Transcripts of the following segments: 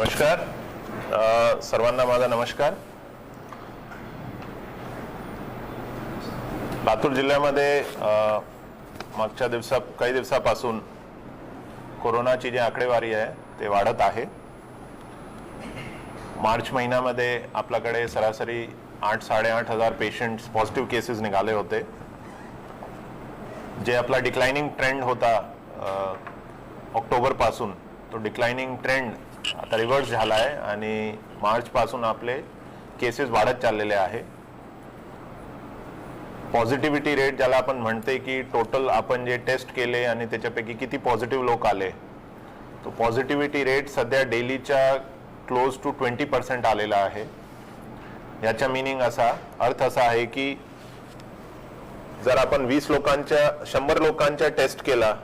नमस्कार सर्वांना माझा नमस्कार। लातूर जिल्ह्यामध्ये मागच्या काही दिवसापासून कोरोनाची जी आकडेवारी आहे ते वाढत आहे। मार्च महिन्यामध्ये आपल्याकडे सरासरी 8-8.5 पेशंट्स पॉझिटिव्ह केसेस निघाले होते, जे आपला डिक्लाइनिंग ट्रेंड होता ऑक्टोबर पासून तो डिक्लाइनिंग ट्रेंड आता रिव्हर्स झाला आहे आणि मार्च पासून आपले केसेस वाढत चाललेले आहे। पॉझिटिव्हिटी रेट ज्याला आपण म्हणते की टोटल आपण जे टेस्ट केले आणि त्याच्यापैकी किती पॉझिटिव्ह लोक आले, तो पॉझिटिव्हिटी रेट सध्या डेलीच्या क्लोज टू 20% आलेला आहे। याचा मीनिंग अर्थ असा आहे की जर आपण 100 लोकांचा टेस्ट केला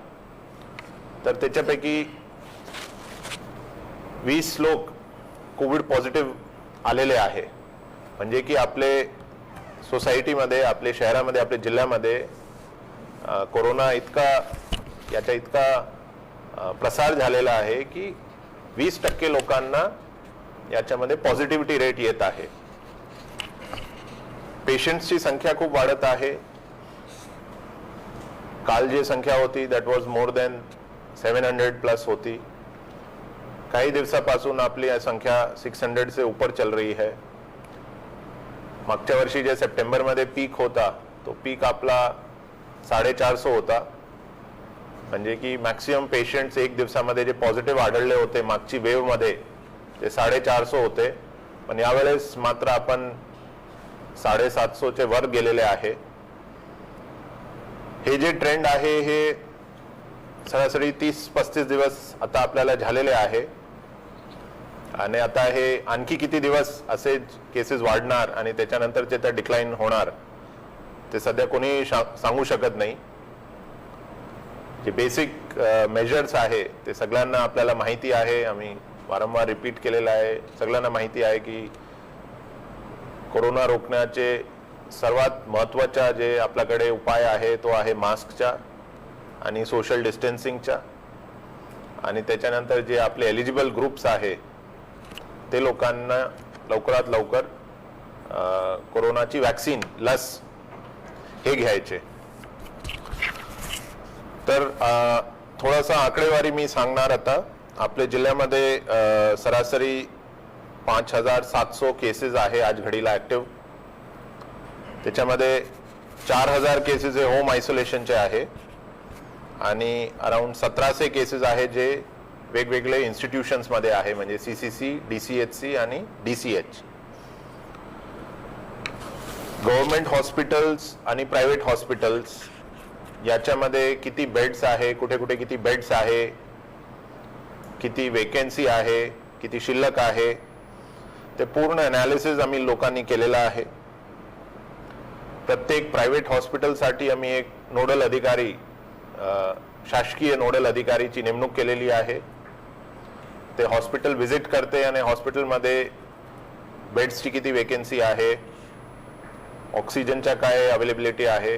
तर त्याच्यापैकी 20 लोक कोविड पॉझिटिव्ह आलेले आहे। म्हणजे की आपले सोसायटीमध्ये, आपले शहरामध्ये, आपले जिल्ह्यामध्ये कोरोना इतका प्रसार झालेला आहे की 20% लोकांना याच्यामध्ये पॉझिटिव्हिटी रेट येत आहे। पेशंट्सची संख्या खूप वाढत आहे। काल जी संख्या होती दॅट वॉज मोर दॅन 700+ होती। काही दिवसापासून आपली संख्या 600 से ऊपर चल रही है। मागच्या वर्षी जे सप्टेंबर मध्ये पीक होता तो पीक आपला 450 होता। म्हणजे की मॅक्सिमम पेशंट्स एक दिवसामध्ये जे पॉझिटिव्ह आढळले होते मागची वेव्ह मध्ये ते 450 होते, पण यावेळेस मात्र आपण 750 चे वर गेलेले आहे। हे जे ट्रेंड आहे हे सरासरी 30-35 दिवस आता आपल्याला झालेले आहे आणि आता हे आणखी किती दिवस असे केसेस वाढणार आणि त्याच्यानंतर ते तर डिक्लाइन होणार ते सध्या कोणी सांगू शकत नाही। जे बेसिक मेजर्स आहे ते सगळ्यांना आपल्याला माहिती आहे, आम्ही वारंवार रिपीट केलेलं आहे। सगळ्यांना माहिती आहे की कोरोना रोखण्याचे सर्वात महत्त्वाचा जे आपल्याकडे उपाय आहे तो आहे मास्कचा आणि सोशल डिस्टन्सिंगचा, आणि त्याच्यानंतर जे आपले एलिजिबल ग्रुप्स आहे ते लोकांना लवकरात लवकर कोरोनाची वॅक्सीन लस हे घ्यायचे। तर थोडासा आकडेवारी मी सांगणार आता। आपल्या जिल्ह्यामध्ये सरासरी 5700 केसेस आहे आज घडीला ऍक्टिव्ह। त्याच्यामध्ये 4000 केसेस हे होम आयसोलेशनचे आहे आणि अराउंड 1700 केसेस आहे जे वेगवेगळे इन्स्टिट्यूशन्स मध्ये आहे, म्हणजे CCC, DCHC आणि DCH। गव्हर्नमेंट हॉस्पिटल्स आणि प्रायव्हेट हॉस्पिटल्स याच्यामध्ये किती बेड्स आहे, कुठे कुठे किती बेड्स आहे, किती वेकेन्सी आहे, किती शिल्लक आहे, ते पूर्ण अनालिसिस आम्ही लोकांनी केलेला आहे। प्रत्येक प्रायव्हेट हॉस्पिटलसाठी आम्ही एक नोडल अधिकारी, शासकीय नोडल अधिकारीची नेमणूक केलेली आहे। ते हॉस्पिटल व्हिजिट करते आणि हॉस्पिटलमध्ये बेड्सची किती वेकेन्सी आहे, ऑक्सिजनच्या काय अवेलेबिलिटी आहे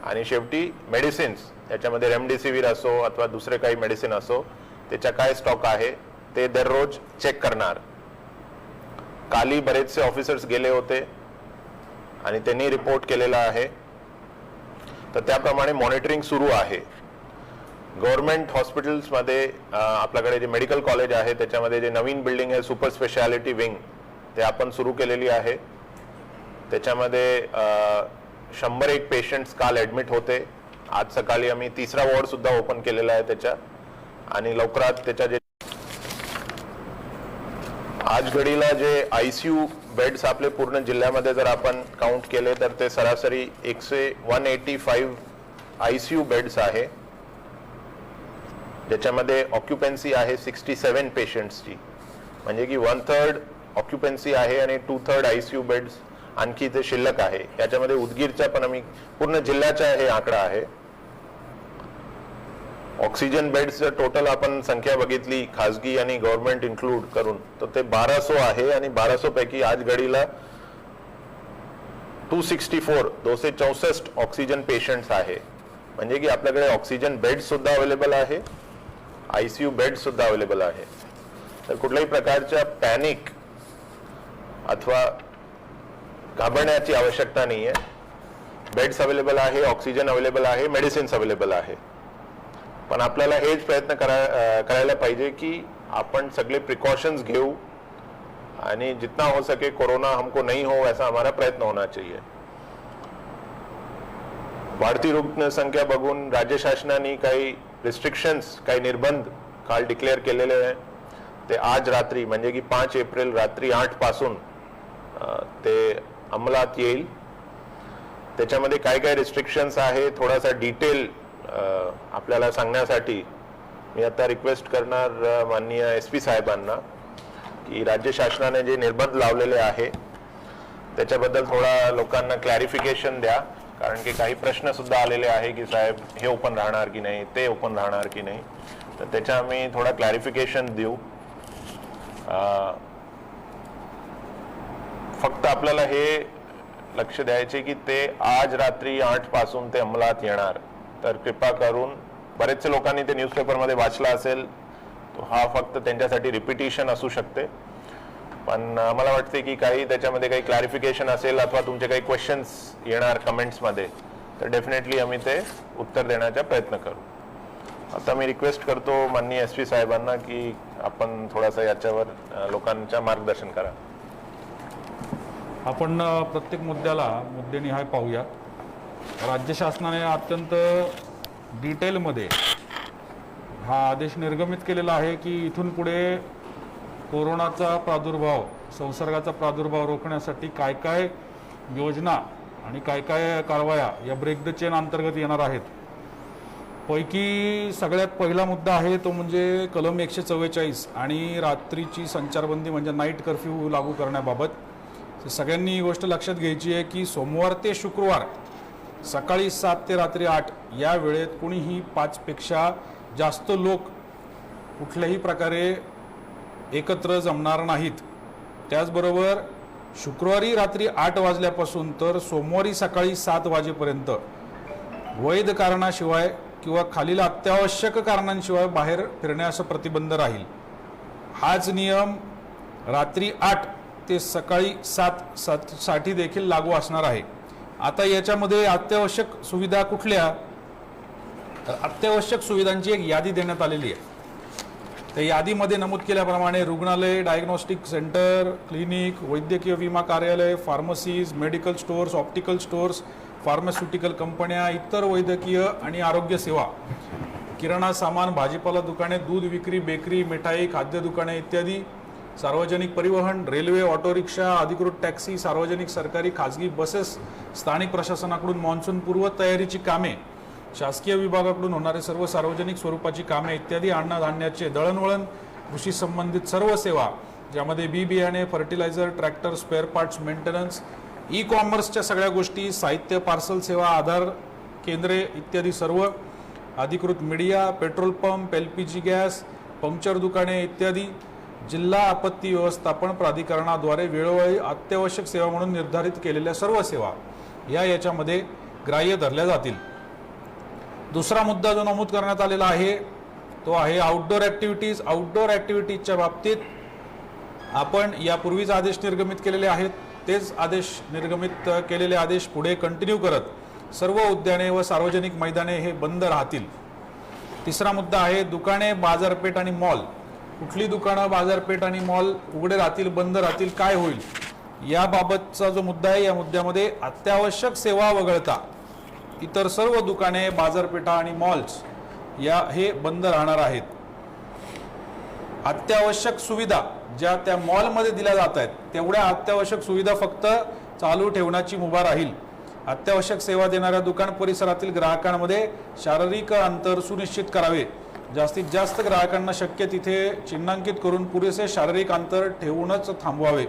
आणि शेवटी मेडिसिन्स, याच्यामध्ये रेमडेसिवीर असो अथवा दुसरे काही मेडिसिन असो त्याचा काय स्टॉक आहे ते दररोज चेक करणार। काली बरेचसे ऑफिसर्स गेले होते आणि त्यांनी रिपोर्ट केलेला आहे, तर त्याप्रमाणे मॉनिटरिंग सुरू आहे। गव्हर्नमेंट हॉस्पिटल्समध्ये आपल्याकडे जे मेडिकल कॉलेज आहे त्याच्यामध्ये जे नवीन बिल्डिंग आहे सुपर स्पेशालिटी विंग ते आपण सुरू केलेली आहे। त्याच्यामध्ये 101 पेशंट्स काल ऍडमिट होते। आज सकाळी आम्ही 3रा वॉर्ड सुद्धा ओपन केलेला आहे त्याच्या, आणि लवकरात त्याच्या जे आज घडीला जे ICU बेड्स आपले पूर्ण जिल्ह्यामध्ये जर आपण काउंट केले तर ते सरासरी 185 ICU बेड्स आहे, ज्याच्यामध्ये ऑक्युपन्सी आहे 67 पेशंट्सची। म्हणजे की 1/3 ऑक्युपन्सी आहे आणि 2/3 ICU बेड्स आणखी ते शिल्लक आहे। याच्यामध्ये उदगीरचा पण आम्ही पूर्ण जिल्ह्याचा हे आकडा आहे। ऑक्सिजन बेड्सचं टोटल आपण संख्या बघितली खासगी आणि गव्हर्नमेंट इन्क्लूड करून तर ते 1200 आहे आणि 1200 पैकी आज घडीला 264 ऑक्सिजन पेशंट्स आहे। म्हणजे की आपल्याकडे ऑक्सिजन बेड सुद्धा अवेलेबल आहे, ICU बेड सुद्धा अवेलेबल आहे। तर कुठल्याही प्रकारच्या पॅनिक अथवा घाबरण्याची आवश्यकता नाही आहे. बेड्स अवेलेबल आहे, ऑक्सिजन अवेलेबल आहे, मेडिसिन्स अवेलेबल आहे. पण आपल्याला हेच प्रयत्न करायला पाहिजे की आपण सगळे प्रिकॉशन्स घेऊ आणि जितना हो सके कोरोना हमको नहीं हो ऐसा हमारा प्रयत्न होना चाहिए. वाढती रुग्ण संख्या बघून राज्य शासनाने काही रिस्ट्रिक्शन्स, काही निर्बंध काल डिक्लेअर केलेले आहे. ते आज रात्री म्हणजे की 5 एप्रिल रात्री 8 पासून ते अंमलात येईल. त्याच्यामध्ये काय काय रिस्ट्रिक्शन्स आहे थोडासा डिटेल आपल्याला सांगण्यासाठी मी आता रिक्वेस्ट करणार माननीय SP साहेबांना की राज्य शासनाने जे निर्बंध लावलेले आहे त्याच्याबद्दल थोडा लोकांना क्लॅरिफिकेशन द्या. कारण की काही प्रश्न सुद्धा आलेले आहे की साहेब हे ओपन राहणार की नाही, ते ओपन राहणार की नाही. तर त्याच्या आम्ही थोडा क्लॅरिफिकेशन देऊ. फक्त आपल्याला हे लक्ष द्यायचे की ते आज रात्री 8 पासून ते अंमलात येणार. तर कृपा करून बरेचसे लोकांनी ते न्यूजपेपरमध्ये वाचला असेल, तो हा फक्त त्यांच्यासाठी रिपिटिशन असू शकते. पण मला वाटते की काही त्याच्यामध्ये काही क्लॅरिफिकेशन असेल अथवा तुमचे काही क्वेश्चन्स येणार कमेंट्समध्ये तर डेफिनेटली आम्ही ते उत्तर देण्याचा प्रयत्न करू. आता मी रिक्वेस्ट करतो माननीय SP साहेबांना की आपण थोडासा याच्यावर लोकांच्या मार्गदर्शन करा. आपण प्रत्येक मुद्देनिहाय पाहूया. राज्य शासनाने अत्यंत डिटेलमध्ये हा आदेश निर्गमित केलेला आहे की इथून पुढे कोरोनाचा प्रादुर्भाव, संसर्गाचा प्रादुर्भाव रोखण्यासाठी काय काय योजना आणि काय काय कारवाया या ब्रेक द चेन अंतर्गत येणार आहेत. पैकी सगळ्यात पहिला मुद्दा आहे तो म्हणजे कलम 144 आणि रात्रीची संचारबंदी म्हणजे नाईट कर्फ्यू लागू करण्याबाबत. सगळ्यांनी ही गोष्ट लक्षात घ्यायची आहे की सोमवार ते शुक्रवार सकाळी 7 ते रात्री 8 या वेळेत कुणीही 5 पेक्षा जास्त लोक कुठल्याही प्रकारे एकत्र जमणार नाहीत. त्याचबरोबर शुक्रवारी रात्री 8 वाजल्यापासून तर सोमवारी सकाळी 7 वाजेपर्यंत वैध कारणाशिवाय किंवा खालील अत्यावश्यक कारणांशिवाय बाहेर फिरण्यास प्रतिबंध राहील. हाच नियम रात्री 8 ते सकाळी 7 साठी देखील लागू असणार आहे. आता याच्यामध्ये अत्यावश्यक सुविधा कुठल्या, तर अत्यावश्यक सुविधांची एक यादी देण्यात आलेली आहे. त्या यादीमध्ये नमूद केल्याप्रमाणे रुग्णालय, डायग्नोस्टिक सेंटर, क्लिनिक, वैद्यकीय विमा कार्यालय, pharmacies, medical stores, optical stores, pharmaceutical कंपन्या, इतर वैद्यकीय आणि आरोग्य सेवा, किराणा सामान, भाजीपाला दुकाने, दूध विक्री, बेकरी, मिठाई, खाद्य दुकाने इत्यादी, सार्वजनिक परिवहन, रेल्वे, ऑटो रिक्षा, अधिकृत टॅक्सी, सार्वजनिक, सरकारी, खाजगी बसेस, स्थानिक प्रशासनाकडून मान्सून पूर्व तयारीची कामे, शासकीय विभागाकडून होणारे सर्व सार्वजनिक स्वरूपाची कामे इत्यादी, अन्नधान्याचे दळणवळण, कृषी संबंधित सर्व सेवा ज्यामध्ये बी बियाणे, fertilizer, tractor, spare parts, maintenance, ई कॉमर्सच्या सगळ्या गोष्टी, साहित्य, पार्सल सेवा, आधार केंद्रे इत्यादी सर्व, अधिकृत media, petrol pump, LPG gas, puncture दुकाने इत्यादी, जिल्हा आपत्ती व्यवस्थापन प्राधिकरणाद्वारे वेळोवेळी अत्यावश्यक सेवा म्हणून निर्धारित केलेल्या सर्व सेवा याच्यामध्ये ग्राह्य धरल्या जातील. दुसरा मुद्दा जो नमूद करण्यात आलेला आहे तो आहे आउटडोर ॲक्टिव्हिटीज. आउटडोर ॲक्टिव्हिटीजच्या बाबतीत आपण यापूर्वीच आदेश निर्गमित केलेले आहेत. तेच निर्गमित केलेले आदेश पुढे कंटिन्यू करत सर्व उद्याने व सार्वजनिक मैदाने हे बंद राहतील. तिसरा मुद्दा आहे दुकाने, बाजारपेठ आणि मॉल. कुठली दुकानं, बाजारपेठ आणि मॉल उघडे राहतील, बंद राहतील, काय होईल याबाबतचा जो मुद्दा आहे, या मुद्द्यामध्ये अत्यावश्यक सेवा वगळता इतर सर्व दुकाने, बाजारपेठा आणि मॉल्स हे बंद राहणार आहेत. अत्यावश्यक सुविधा ज्या त्या मॉलमध्ये दिल्या जात आहेत तेवढ्या अत्यावश्यक सुविधा फक्त चालू ठेवण्याची मुभा राहील. अत्यावश्यक सेवा देणाऱ्या दुकान परिसरातील ग्राहकांमध्ये शारीरिक अंतर सुनिश्चित करावे. जास्तीत जास्त ग्राहकांना शक्य तिथे चिन्हांकित करून पुरेसे शारीरिक अंतर ठेवूनच थांबवावे.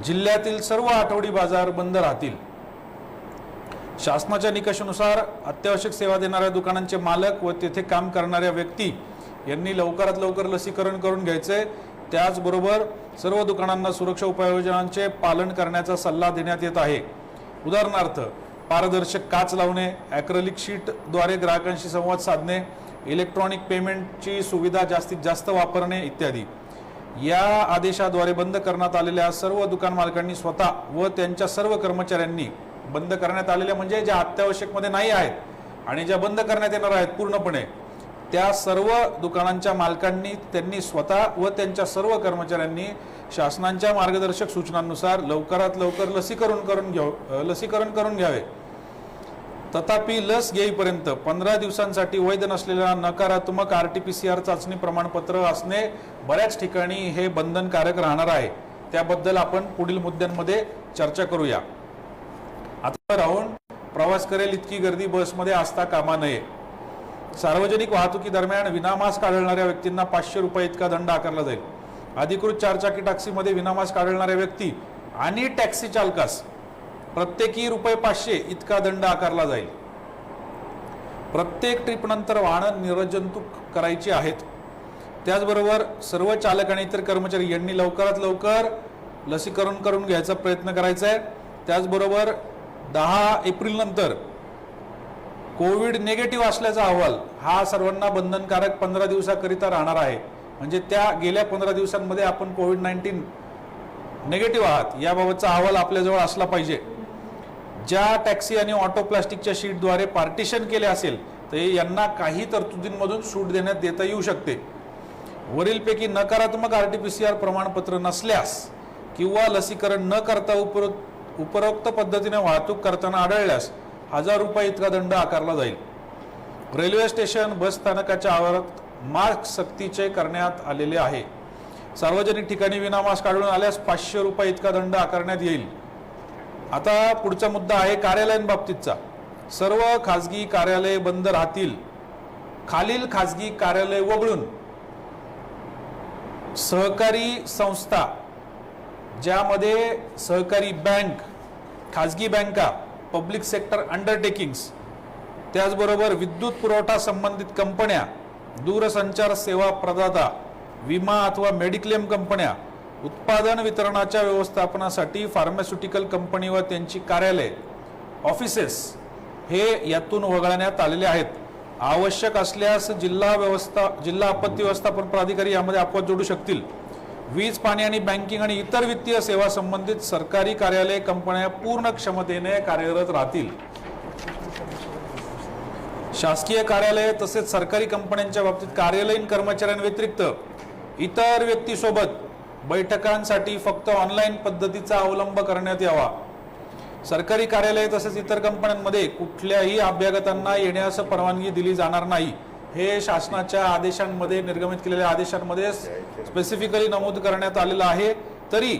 जिल्ह्यातील सर्व आठवडी बाजार बंद राहतील. शासनाच्या निकषानुसार अत्यावश्यक सेवा देणाऱ्या दुकानांचे मालक व तेथे काम करणाऱ्या व्यक्ती यांनी लवकरात लवकर लसीकरण करून घ्यायचे. त्याचबरोबर सर्व दुकानांना सुरक्षा उपाययोजनांचे पालन करण्याचा सल्ला देण्यात येत आहे. उदाहरणार्थ पारदर्शक काच लावणे, ॲक्रेलिक शीटद्वारे ग्राहकांशी संवाद साधणे, इलेक्ट्रॉनिक पेमेंटची सुविधा जास्तीत जास्त वापरणे इत्यादी. या आदेशाद्वारे बंद करण्यात आलेल्या सर्व दुकान मालकांनी स्वतः व त्यांच्या सर्व कर्मचाऱ्यांनी बंद करण्यात आलेल्या म्हणजे ज्या अत्यावश्यक मध्ये नाही आहेत आणि ज्या बंद करण्यात येणार आहेत पूर्णपणे, त्या सर्व दुकानांच्या मालकांनी त्यांनी स्वतः व त्यांच्या सर्व कर्मचाऱ्यांनी शासनाच्या मार्गदर्शक सूचनांनुसार लवकरात लवकर लसीकरण करून घ्यावे। तथापि लस घेईपर्यंत 15 दिवसांसाठी वैध नसलेल्या नकारात्मक RT-PCR चाचणी प्रमाणपत्र असणे बऱ्याच ठिकाणी हे बंधनकारक राहणार आहे। त्याबद्दल आपण पुढील मुद्द्यांमध्ये चर्चा करूया। आता राहून प्रवास करेल इतकी गर्दी बसमध्ये असता कामा नये। सार्वजनिक वाहतुकी दरम्यान विनामास्क आढळणाऱ्या व्यक्तींना 500 रुपये इतका दंड आकारला जाईल। अधिकृत चारचाकी टॅक्सीमध्ये विनामास्क आढळणाऱ्या व्यक्ती आणि टॅक्सी चालकास प्रत्येकी रुपये 500 इतका दंड आकारला जाईल। प्रत्येक ट्रिप नंतर वाहन निर्जंतुक करायची आहेत। त्याचबरोबर सर्व चालक आणि इतर कर्मचारी यांनी लवकरात लवकर लसीकरण करून घ्यायचा प्रयत्न करायचा आहे। त्याचबरोबर 10 एप्रिल नंतर कोविड निगेटिव्ह असल्याचा अहवाल हा सर्वांना बंधनकारक 15 दिवसाकरिता राहणार आहे। म्हणजे त्या गेल्या 15 दिवसांमध्ये आपण कोविड-19 निगेटिव्ह आहात याबाबतचा अहवाल आपल्याजवळ असला पाहिजे। ज्या टॅक्सी आणि ऑटो प्लास्टिकच्या शीटद्वारे पार्टिशन केले असेल तर यांना काही तरतुदींमधून सूट देता येऊ शकते। वरीलपैकी नकारात्मक RT-PCR प्रमाणपत्र नसल्यास किंवा लसीकरण न करता उपरोक्त पद्धतीने वाहतूक करताना आढळल्यास 1000 रुपये इतका दंड आकारला जाईल। रेल्वे स्टेशन बस स्थानकाच्या आवारात मास्क सक्तीचे करण्यात आलेले आहे। सार्वजनिक ठिकाणी विनामास्क आढळून आल्यास 500 रुपये इतका दंड आकारण्यात येईल। आता पुढचा मुद्दा आहे कार्यालयांबाबतीतचा। सर्व खासगी कार्यालये बंद राहतील। खालील खासगी कार्यालय वगळून सहकारी संस्था ज्यामध्ये सहकारी बँक, खासगी बँका, पब्लिक सेक्टर अंडरटेकिंग्स, त्याचबरोबर विद्युत पुरवठा संबंधित कंपन्या, दूरसंचार सेवा प्रदाता, विमा अथवा मेडिक्लेम कंपन्या, उत्पादन वितरणाच्या व्यवस्थापनासाठी फार्मास्युटिकल कंपनी व त्यांची कार्यालय, ऑफिसेस हे यातून वगळण्यात आलेले आहेत। आवश्यक असल्यास जिल्हा आपत्ती व्यवस्थापन प्राधिकारी यामध्ये अपवाद जोडू शकतील। वीज, पाणी आणि बँकिंग आणि इतर वित्तीय सेवा संबंधित सरकारी कार्यालय कंपन्या पूर्ण क्षमतेने कार्यरत राहतील। शासकीय कार्यालय तसेच सरकारी कंपन्यांच्या बाबतीत कार्यालयीन कर्मचाऱ्यांव्यतिरिक्त इतर व्यक्तीसोबत बैठकांसाठी फक्त ऑनलाईन पद्धतीचा अवलंब करण्यात यावा। सरकारी कार्यालय तसेच इतर कंपन्यांमध्ये कुठल्याही अभ्यागतांना येण्यास परवानगी दिली जाणार नाही। हे शासनाच्या आदेशांमध्ये, निर्गमित केलेल्या आदेशांमध्ये स्पेसिफिकली नमूद करण्यात आलेलं आहे। तरी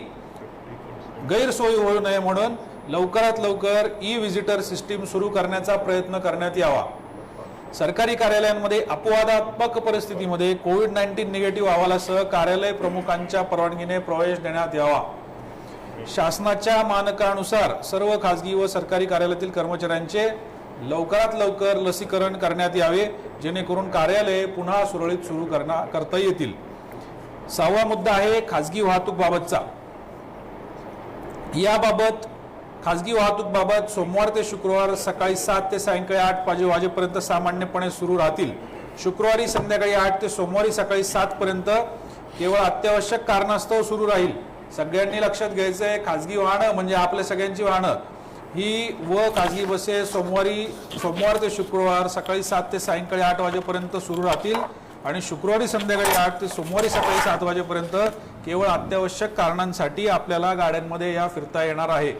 गैरसोयी होऊ नये म्हणून लवकरात लवकर ई-व्हिजिटर सिस्टीम सुरू करण्याचा प्रयत्न करण्यात यावा। सरकारी कार्यालयांमध्ये अपवादात्मक परिस्थितीमध्ये कोविड-19 निगेटिव्ह अहवालासह कार्यालय प्रमुखांच्या परवानगीने प्रवेश देण्यात यावा। शासनाच्या मानकानुसार सर्व खासगी व सरकारी कार्यालयातील कर्मचाऱ्यांचे लवकरात लवकर लसीकरण करण्यात यावे जेणेकरून कार्यालये पुन्हा सुरळीत सुरू करता येतील। 6वा मुद्दा आहे खासगी वाहतूक बाबतचा। याबाबत खासगी वाहतूक बाबत सोमवार ते शुक्रवार सकाळी 7 ते सायंकाळी 8 वाजेपर्यंत सामान्यपणे सुरू राहतील। शुक्रवारी संध्याकाळी 8 ते सोमवारी सकाळी 7 पर्यंत केवळ अत्यावश्यक कारणास्तव सुरू राहील। सगळ्यांनी लक्षात घ्यायचंय, खासगी वाहनं म्हणजे आपल्या सगळ्यांची वाहनं ही व खासगी बसेस सोमवार ते शुक्रवार सकाळी 7 ते सायंकाळी 8 वाजेपर्यंत सुरू राहतील आणि शुक्रवारी संध्याकाळी 8 ते सोमवारी सकाळी 7 वाजेपर्यंत केवळ अत्यावश्यक कारणांसाठी आपल्याला गाड्यांमध्ये फिरता येणार आहे।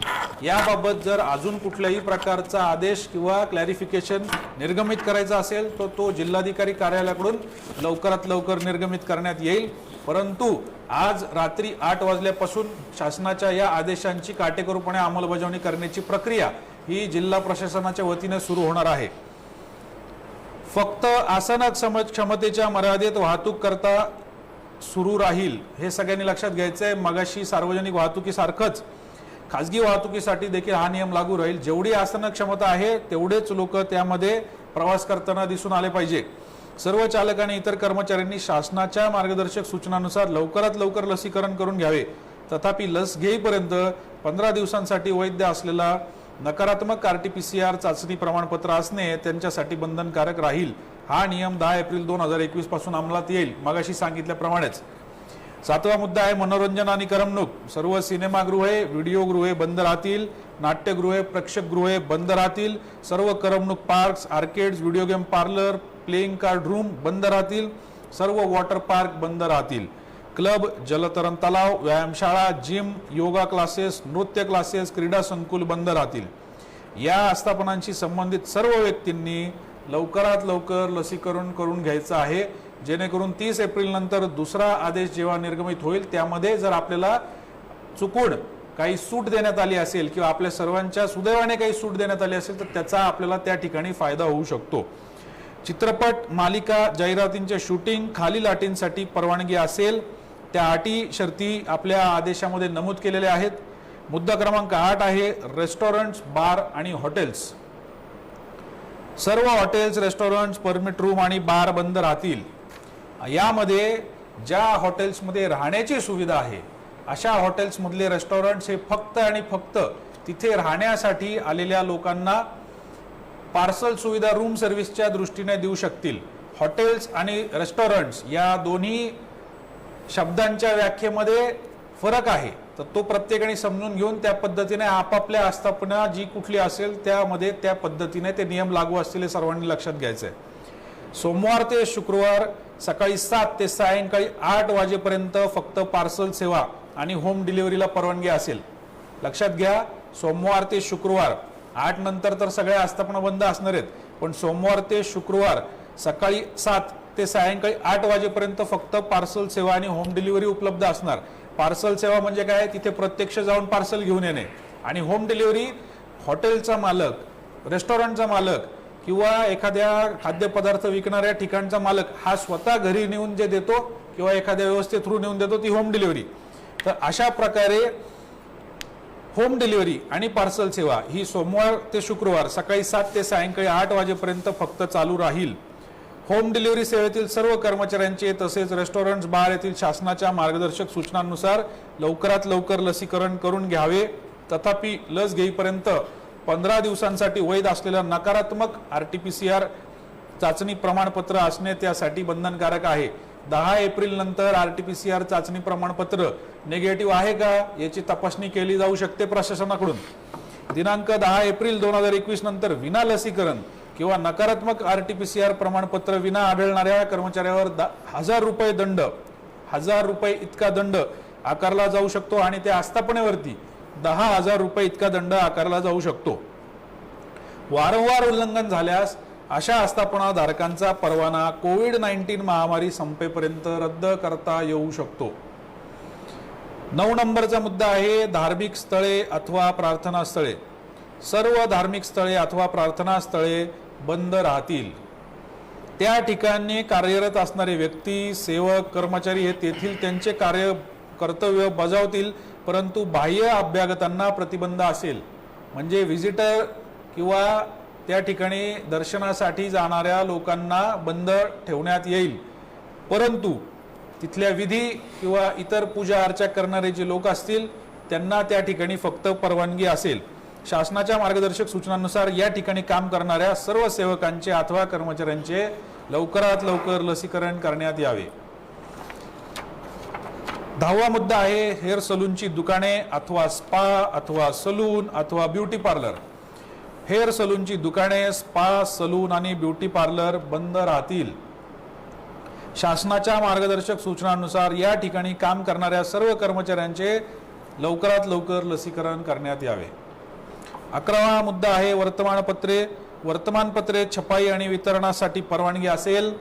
याबाबत जर अजून कुठल्याही प्रकारचा आदेश किंवा क्लॅरिफिकेशन निर्गमित करायचा असेल तर तो जिल्हाधिकारी कार्यालयाकडून लवकरात लवकर निर्गमित करण्यात येईल। परंतु आज रात्री 8 वाजल्यापासून शासनाच्या या आदेशांची काटेकोरपणे अंमलबजावणी करण्याची प्रक्रिया ही जिल्हा प्रशासनाच्या वतीने सुरू होणार आहे। फक्त आसन क्षमतेच्या मर्यादेत वाहतूक करता सुरू राहील हे सगळ्यांनी लक्षात घ्यायचंय। मगाशी सार्वजनिक वाहतुकीसारखंच खासगी वाहतुकीसाठी देखील हा नियम लागू राहील। जेवढी आसन क्षमता आहे तेवढेच लोक त्यामध्ये प्रवास करताना दिसून आले पाहिजे। सर्व चालक आणि इतर कर्मचाऱ्यांनी शासनाच्या मार्गदर्शक सूचनानुसार लवकरात लवकर लसीकरण करून घ्यावे। तथापि लस घेईपर्यंत 15 दिवसांसाठी वैध असलेला नकारात्मक RT-PCR चाचणी प्रमाणपत्र असणे त्यांच्यासाठी बंधनकारक राहील। हा नियम 10 एप्रिल 2021 पासून अंमलात येईल, मगाशी सांगितल्याप्रमाणेच। 7वा मुद्दा आहे मनोरंजन आणि करमणूक. सर्व सिनेमागृहे, व्हिडिओगृहे बंद राहतील. नाट्यगृहे, प्रेक्षकगृहे बंद राहतील. सर्व करमणूक parks, arcades, video game parlour, playing card room बंद राहतील. सर्व वॉटर पार्क बंद राहतील. क्लब, जलतरण तलाव, व्यायामशाळा, जिम, योगा क्लासेस, नृत्य क्लासेस, क्रीडा संकुल बंद राहतील. या आस्थापनांशी संबंधित सर्व व्यक्तींनी लवकरात लवकर लसीकरण करून घ्यायचं आहे, जेणेकरून 30 एप्रिल नंतर दुसरा आदेश जेव्हा निर्गमित होईल त्यामध्ये जर आपल्याला चुकून काही सूट देण्यात आली असेल किंवा आपल्या सर्वांच्या सुदैवाने काही सूट देण्यात आली असेल तर त्याचा आपल्याला त्या ठिकाणी फायदा होऊ शकतो. चित्रपट, मालिका, जाहिरातींचे शूटिंग खालील अटींसाठी परवानगी असेल. त्या अटी शर्ती आपल्या आदेशामध्ये नमूद केलेल्या आहेत. मुद्दा क्रमांक 8 आहे रेस्टॉरंट्स, बार आणि हॉटेल्स. सर्व हॉटेल्स, रेस्टॉरंट्स, परमिट रूम आणि बार बंद राहतील. यामध्ये ज्या हॉटेल्समध्ये राहण्याची सुविधा आहे अशा हॉटेल्समधले रेस्टॉरंट्स हे फक्त आणि फक्त तिथे राहण्यासाठी आलेल्या लोकांना पार्सल सुविधा, रूम सर्व्हिसच्या दृष्टीने देऊ शकतील. हॉटेल्स आणि रेस्टॉरंट्स या दोन्ही शब्दांच्या व्याख्येमध्ये फरक आहे, तर तो प्रत्येकाने समजून घेऊन त्या पद्धतीने आपापल्या आस्थापना जी कुठली असेल त्यामध्ये त्या पद्धतीने ते नियम लागू असतील हे सर्वांनी लक्षात घ्यायचं आहे. सोमवार ते शुक्रवार सकाळी 7 ते सायंकाळी 8 वाजेपर्यंत फक्त पार्सल सेवा आणि होम डिलिव्हरीला परवानगी असेल. लक्षात घ्या, सोमवार ते शुक्रवार, 8 नंतर तर सगळ्या आस्थापना बंद असणार आहेत, पण सोमवार ते शुक्रवार सकाळी 7 ते सायंकाळी 8 वाजेपर्यंत फक्त पार्सल सेवा आणि होम डिलिव्हरी उपलब्ध असणार. पार्सल सेवा म्हणजे काय, तिथे प्रत्यक्ष जाऊन पार्सल घेऊन येणे. आणि होम डिलिव्हरी हॉटेलचा मालक, रेस्टॉरंटचा मालक किंवा एखाद्या खाद्यपदार्थ विकणाऱ्या ठिकाणचा मालक हा स्वतः घरी नेऊन जे देतो किंवा एखाद्या व्यवस्थे थ्रू नेऊन देतो ती होम डिलिव्हरी. तर अशा प्रकारे होम डिलिव्हरी आणि पार्सल सेवा ही सोमवार ते शुक्रवार सकाळी 7 ते सायंकाळी 8 वाजेपर्यंत फक्त चालू राहील. होम डिलिव्हरी सेवेतील सर्व कर्मचाऱ्यांचे तसेच रेस्टॉरंट्स, बार येथील शासनाच्या मार्गदर्शक सूचनांनुसार लवकरात लवकर लसीकरण करून घ्यावे. तथापि लस घेईपर्यंत 15 दिवसांसाठी वैध असलेल्या नकारात्मक RT-PCR चाचणी प्रमाणपत्र असणे त्यासाठी बंधनकारक आहे. 10 एप्रिल नंतर RT-PCR चाचणी प्रमाणपत्र निगेटिव्ह आहे का याची तपासणी केली जाऊ शकते प्रशासनाकडून. दिनांक 10 एप्रिल 2021 नंतर विना लसीकरण किंवा नकारात्मक RT-PCR प्रमाणपत्र विना आढळणाऱ्या कर्मचाऱ्यावर 1000 रुपये दंड, 1000 रुपये इतका दंड आकारला जाऊ शकतो आणि त्या आस्थापनेवरती 10,000 रुपये इतका दंड आकारला जाऊ शकतो. वारंवार उल्लंघन झाल्यास अशा आस्थापना धारकांचा परवाना कोविड-19 महामारी संपेपर्यंत रद्द करता येऊ शकतो. 9 नंबरचा मुद्दा आहे धार्मिक स्थळे अथवा प्रार्थना स्थळे. सर्व धार्मिक स्थळे अथवा प्रार्थना स्थळे बंद राहतील. त्या ठिकाणी कार्यरत असणारे व्यक्ती, सेवक, कर्मचारी हे तेथील त्यांचे कर्तव्य बजावतील, परंतु बाह्य अभ्यागतांना प्रतिबंध असेल. म्हणजे व्हिजिटर किंवा त्या ठिकाणी दर्शनासाठी जाणाऱ्या लोकांना बंद ठेवण्यात येईल, परंतु तिथल्या विधी किंवा इतर पूजा अर्चा करणारे जे लोक असतील त्यांना त्या ठिकाणी फक्त परवानगी असेल. शासनाच्या मार्गदर्शक सूचनांनुसार या ठिकाणी काम करणाऱ्या सर्व सेवकांचे अथवा कर्मचाऱ्यांचे लवकरात लवकर लसीकरण करण्यात यावे. 10वा मुद्दा आहे हेअर सलूनची दुकाने अथवा स्पा अथवा सलून अथवा ब्युटी पार्लर. हेअर सलूनची दुकाने, स्पा, सलून आणि ब्युटी पार्लर बंद राहतील. शासनाच्या मार्गदर्शक सूचनांनुसार या ठिकाणी काम करणाऱ्या सर्व कर्मचाऱ्यांचे लवकरात लवकर लसीकरण करण्यात यावे. 11वा मुद्दा आहे वर्तमानपत्रे. वर्तमानपत्रे छपाई आणि वितरणासाठी परवानगी असेल.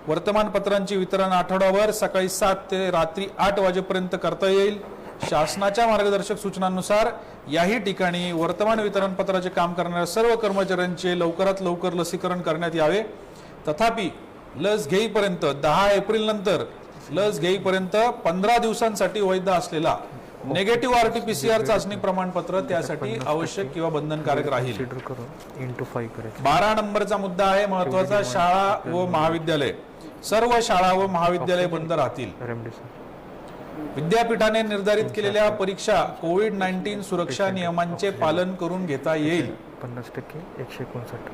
वर्तमानपत्रांचे वितरण आठवडाभर सकाळी 7 ते रात्री 8 वाजेपर्यंत करता येईल. शासनाच्या मार्गदर्शक सूचनांनुसार याही ठिकाणी वर्तमान वितरण पत्राचे काम करणाऱ्या सर्व कर्मचाऱ्यांचे लवकरात लवकर लसीकरण करण्यात यावे. तथापि लस घेईपर्यंत 10 एप्रिल नंतर लस घेईपर्यंत 15 दिवसांसाठी वैध असलेला नेगेटिव्ह RT-PCR चाचणी प्रमाणपत्र त्यासाठी आवश्यक किंवा बंधनकारक राहील. 12 नंबरचा मुद्दा आहे महत्वाचा शाळा व महाविद्यालय. सर्व शाळा व महाविद्यालय बंद राहतील. विद्यापीठाने निर्धारित केलेल्या परीक्षा कोविड-19 सुरक्षा नियमांचे पालन करून घेता येईल. 50% 159.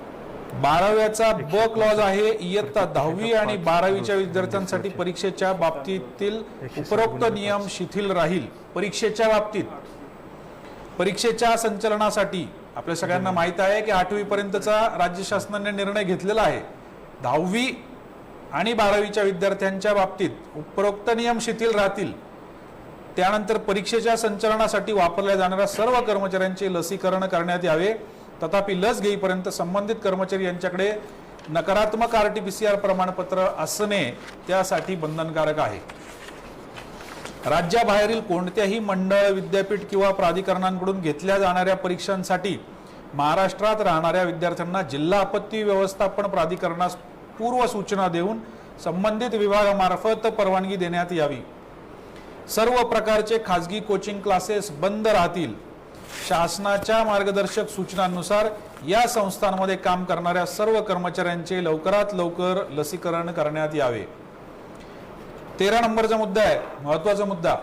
12व्याचा ब क्लॉज आहे, इयत्ता 10वी आणि 12वीच्या विद्यार्थ्यांसाठी परीक्षेच्या बाबतीतील उपरोक्त नियम शिथिल राहील. परीक्षेच्या बाबतीत परीक्षेच्या संचलनासाठी आपल्या सगळ्यांना माहित आहे की 8वी पर्यंतचा राज्य शासनाने निर्णय घेतलेला आहे. 10वी आणि 12वीच्या विद्यार्थ्यांच्या बाबतीत उपरोक्त नियम शिथिल राहतील. त्यानंतर परीक्षेच्या संचलनासाठी वापरल्या जाणाऱ्या सर्व कर्मचाऱ्यांचे लसीकरण करण्यात यावे. तथापि लस घेईपर्यंत संबंधित कर्मचारी यांच्याकडे नकारात्मक RT-PCR प्रमाणपत्र असणे त्यासाठी बंधनकारक आहे. राज्याबाहेरील कोणत्याही मंडळ, विद्यापीठ किंवा प्राधिकरणांकडून घेतल्या जाणाऱ्या परीक्षांसाठी महाराष्ट्रात राहणाऱ्या विद्यार्थ्यांना जिल्हा आपत्ती व्यवस्थापन प्राधिकरणास पूर्व सूचना देऊन संबंधित विभागामार्फत परवानगी देण्यात यावी. सर्व प्रकारचे खाजगी कोचिंग क्लासेस बंद राहतील. शासनाच्या मार्गदर्शक सूचनांनुसार या संस्थांमध्ये काम करणाऱ्या सर्व कर्मचाऱ्यांचे लवकरात लवकर लसीकरण करण्यात यावे. 13 नंबरचा मुद्दा आहे, महत्वाचा मुद्दा.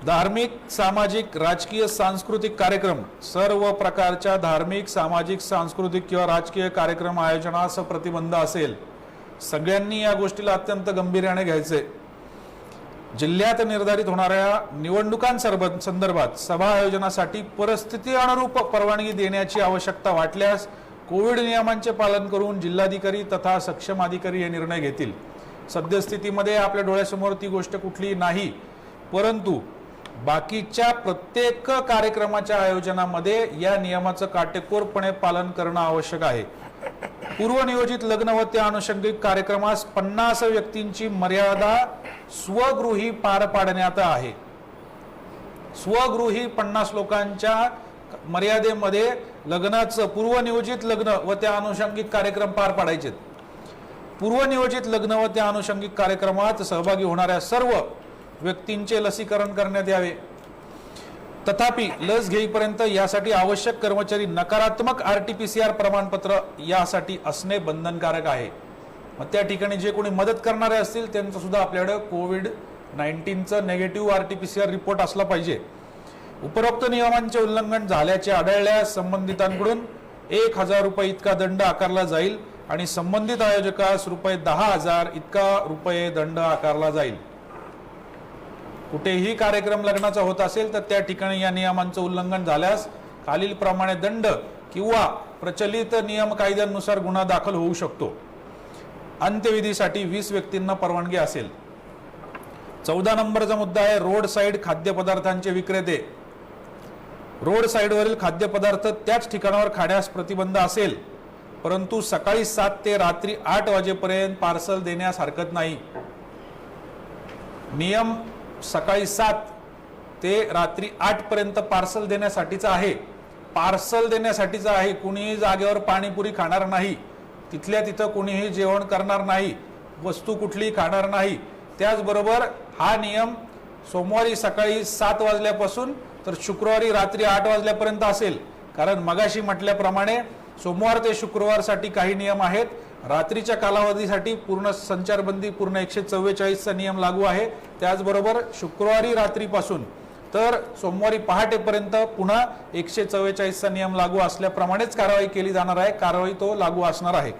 धार्मिक, सामाजिक, राजकीय, सांस्कृतिक कार्यक्रम, सर्व प्रकारच्या धार्मिक, सामाजिक, सांस्कृतिक किंवा राजकीय कार्यक्रम आयोजनास प्रतिबंध असेल. सगळ्यांनी या गोष्टीला अत्यंत गंभीर्याने घ्यायचे. जिल्ह्यात निर्धारित होणाऱ्या निवडणुकांसंदर्भात सभा आयोजनासाठी परिस्थिती अनुरूप परवानगी देण्याची आवश्यकता वाटल्यास कोविड नियमांचे पालन करून जिल्हाधिकारी तथा सक्षम अधिकारी हे निर्णय घेतील. सद्यस्थितीमध्ये आपल्या डोळ्यासमोर ती गोष्ट कुठली नाही, परंतु बाकीच्या प्रत्येक कार्यक्रमाच्या आयोजनामध्ये या नियमाचं काटेकोरपणे पालन करणं आवश्यक आहे. पूर्वनियोजित लग्न व त्या अनुषंगिक कार्यक्रमास 50 व्यक्तींची मर्यादा स्वगृही पार पाडण्यात आहे. स्वगृही 50 लोकांच्या मर्यादेमध्ये लग्नाचं पूर्वनियोजित लग्न व त्या अनुषंगिक कार्यक्रम पार पाडायचे. पूर्वनियोजित लग्न व त्या अनुषंगिक कार्यक्रमात सहभागी होणाऱ्या सर्व व्यक्तींचे लसीकरण करण्यात यावे. तथापि लस घेईपर्यंत यासाठी आवश्यक कर्मचारी नकारात्मक RT-PCR प्रमाणपत्र यासाठी असणे बंधनकारक आहे. मग त्या ठिकाणी जे कोणी मदत करणारे असतील त्यांचं सुद्धा आपल्याकडे कोविड-19चं नेगेटिव्ह RT-PCR रिपोर्ट असला पाहिजे. उपरोक्त नियमांचे उल्लंघन झाल्याचे आढळल्यास संबंधितांकडून 1000 रुपये इतका दंड आकारला जाईल आणि संबंधित आयोजकास ₹10,000 इतका दंड आकारला जाईल. कुठेही कार्यक्रम लग्नाचा होत असेल तर त्या ठिकाणी या नियमांचं उल्लंघन झाल्यास खालील प्रमाणे दंड किंवा प्रचलित नियम कायद्यानुसार गुन्हा दाखल होऊ शकतो. अंत्यविधीसाठी 20 व्यक्तींना परवानगी असेल. 14 नंबरचा मुद्दा आहे रोड साईड खाद्यपदार्थांचे विक्रेते. रोड साईडवरील खाद्यपदार्थ त्याच ठिकाणावर खाण्यास प्रतिबंध असेल, परंतु सकाळी 7 ते रात्री 8 वाजेपर्यंत पार्सल देण्यास हरकत नाही. नियम सकाळी 7 ते रात्री 8 पर्यंत पार्सल देण्यासाठीचा आहे. पार्सल देण्यासाठीचा आहे. कुणीही जागेवर पाणीपुरी खाणार नाही, तिथल्या तिथं कुणीही जेवण करणार नाही, वस्तू कुठली खाणार नाही. त्याचबरोबर हा नियम सोमवारी सकाळी 7 वाजल्यापासून तर शुक्रवारी रात्री 8 वाजल्यापर्यंत असेल. कारण मगाशी म्हटल्याप्रमाणे सोमवार ते शुक्रवारसाठी काही नियम आहेत. रात्रीच्या कालावधीसाठी पूर्ण संचारबंदी, पूर्ण 144चा नियम लागू आहे. त्याचबरोबर शुक्रवारी रात्रीपासून तर सोमवारी पहाटेपर्यंत पुन्हा 144चा नियम लागू असल्याप्रमाणेच कारवाई केली जाणार आहे. कारवाई तो लागू असणार आहे.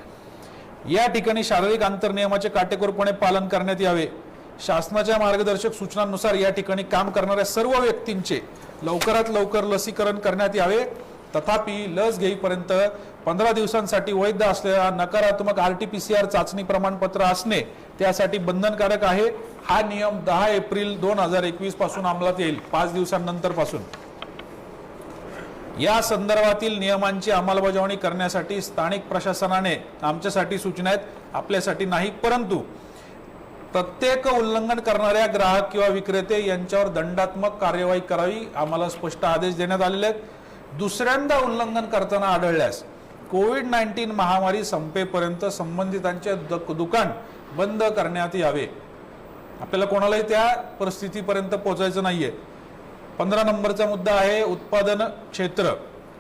या ठिकाणी शारीरिक अंतर नियमाचे काटेकोरपणे पालन करण्यात यावे. शासनाच्या मार्गदर्शक सूचनांनुसार या ठिकाणी काम करणाऱ्या सर्व व्यक्तींचे लवकरात लवकर लसीकरण करण्यात यावे. तथापि लस घेईपर्यंत 15 दिवसांसाठी वैध असलेला नकारात्मक RT-PCR चाचणी प्रमाणपत्र असणे त्यासाठी बंधनकारक आहे. हा नियम 10 एप्रिल 2021 पासून अंमलात येईल, 5 दिवसांनंतर पासून. या संदर्भातील नियमांची अंमलबजावणी करण्यासाठी स्थानिक प्रशासनाने आमच्यासाठी सूचना आहेत, आपल्यासाठी नाही, परंतु प्रत्येक उल्लंघन करणाऱ्या ग्राहक किंवा विक्रेते यांच्यावर दंडात्मक कार्यवाही करावी, आम्हाला स्पष्ट आदेश देण्यात आलेले आहेत. दुसऱ्यांदा उल्लंघन करताना आढळल्यास कोविड-19 महामारी संपेपर्यंत संबंधितांचे दुकान बंद करण्यात यावे. आपल्याला कोणालाही त्या परिस्थितीपर्यंत पोहोचायचं नाहीये. 15 नंबरचा मुद्दा आहे उत्पादन क्षेत्र.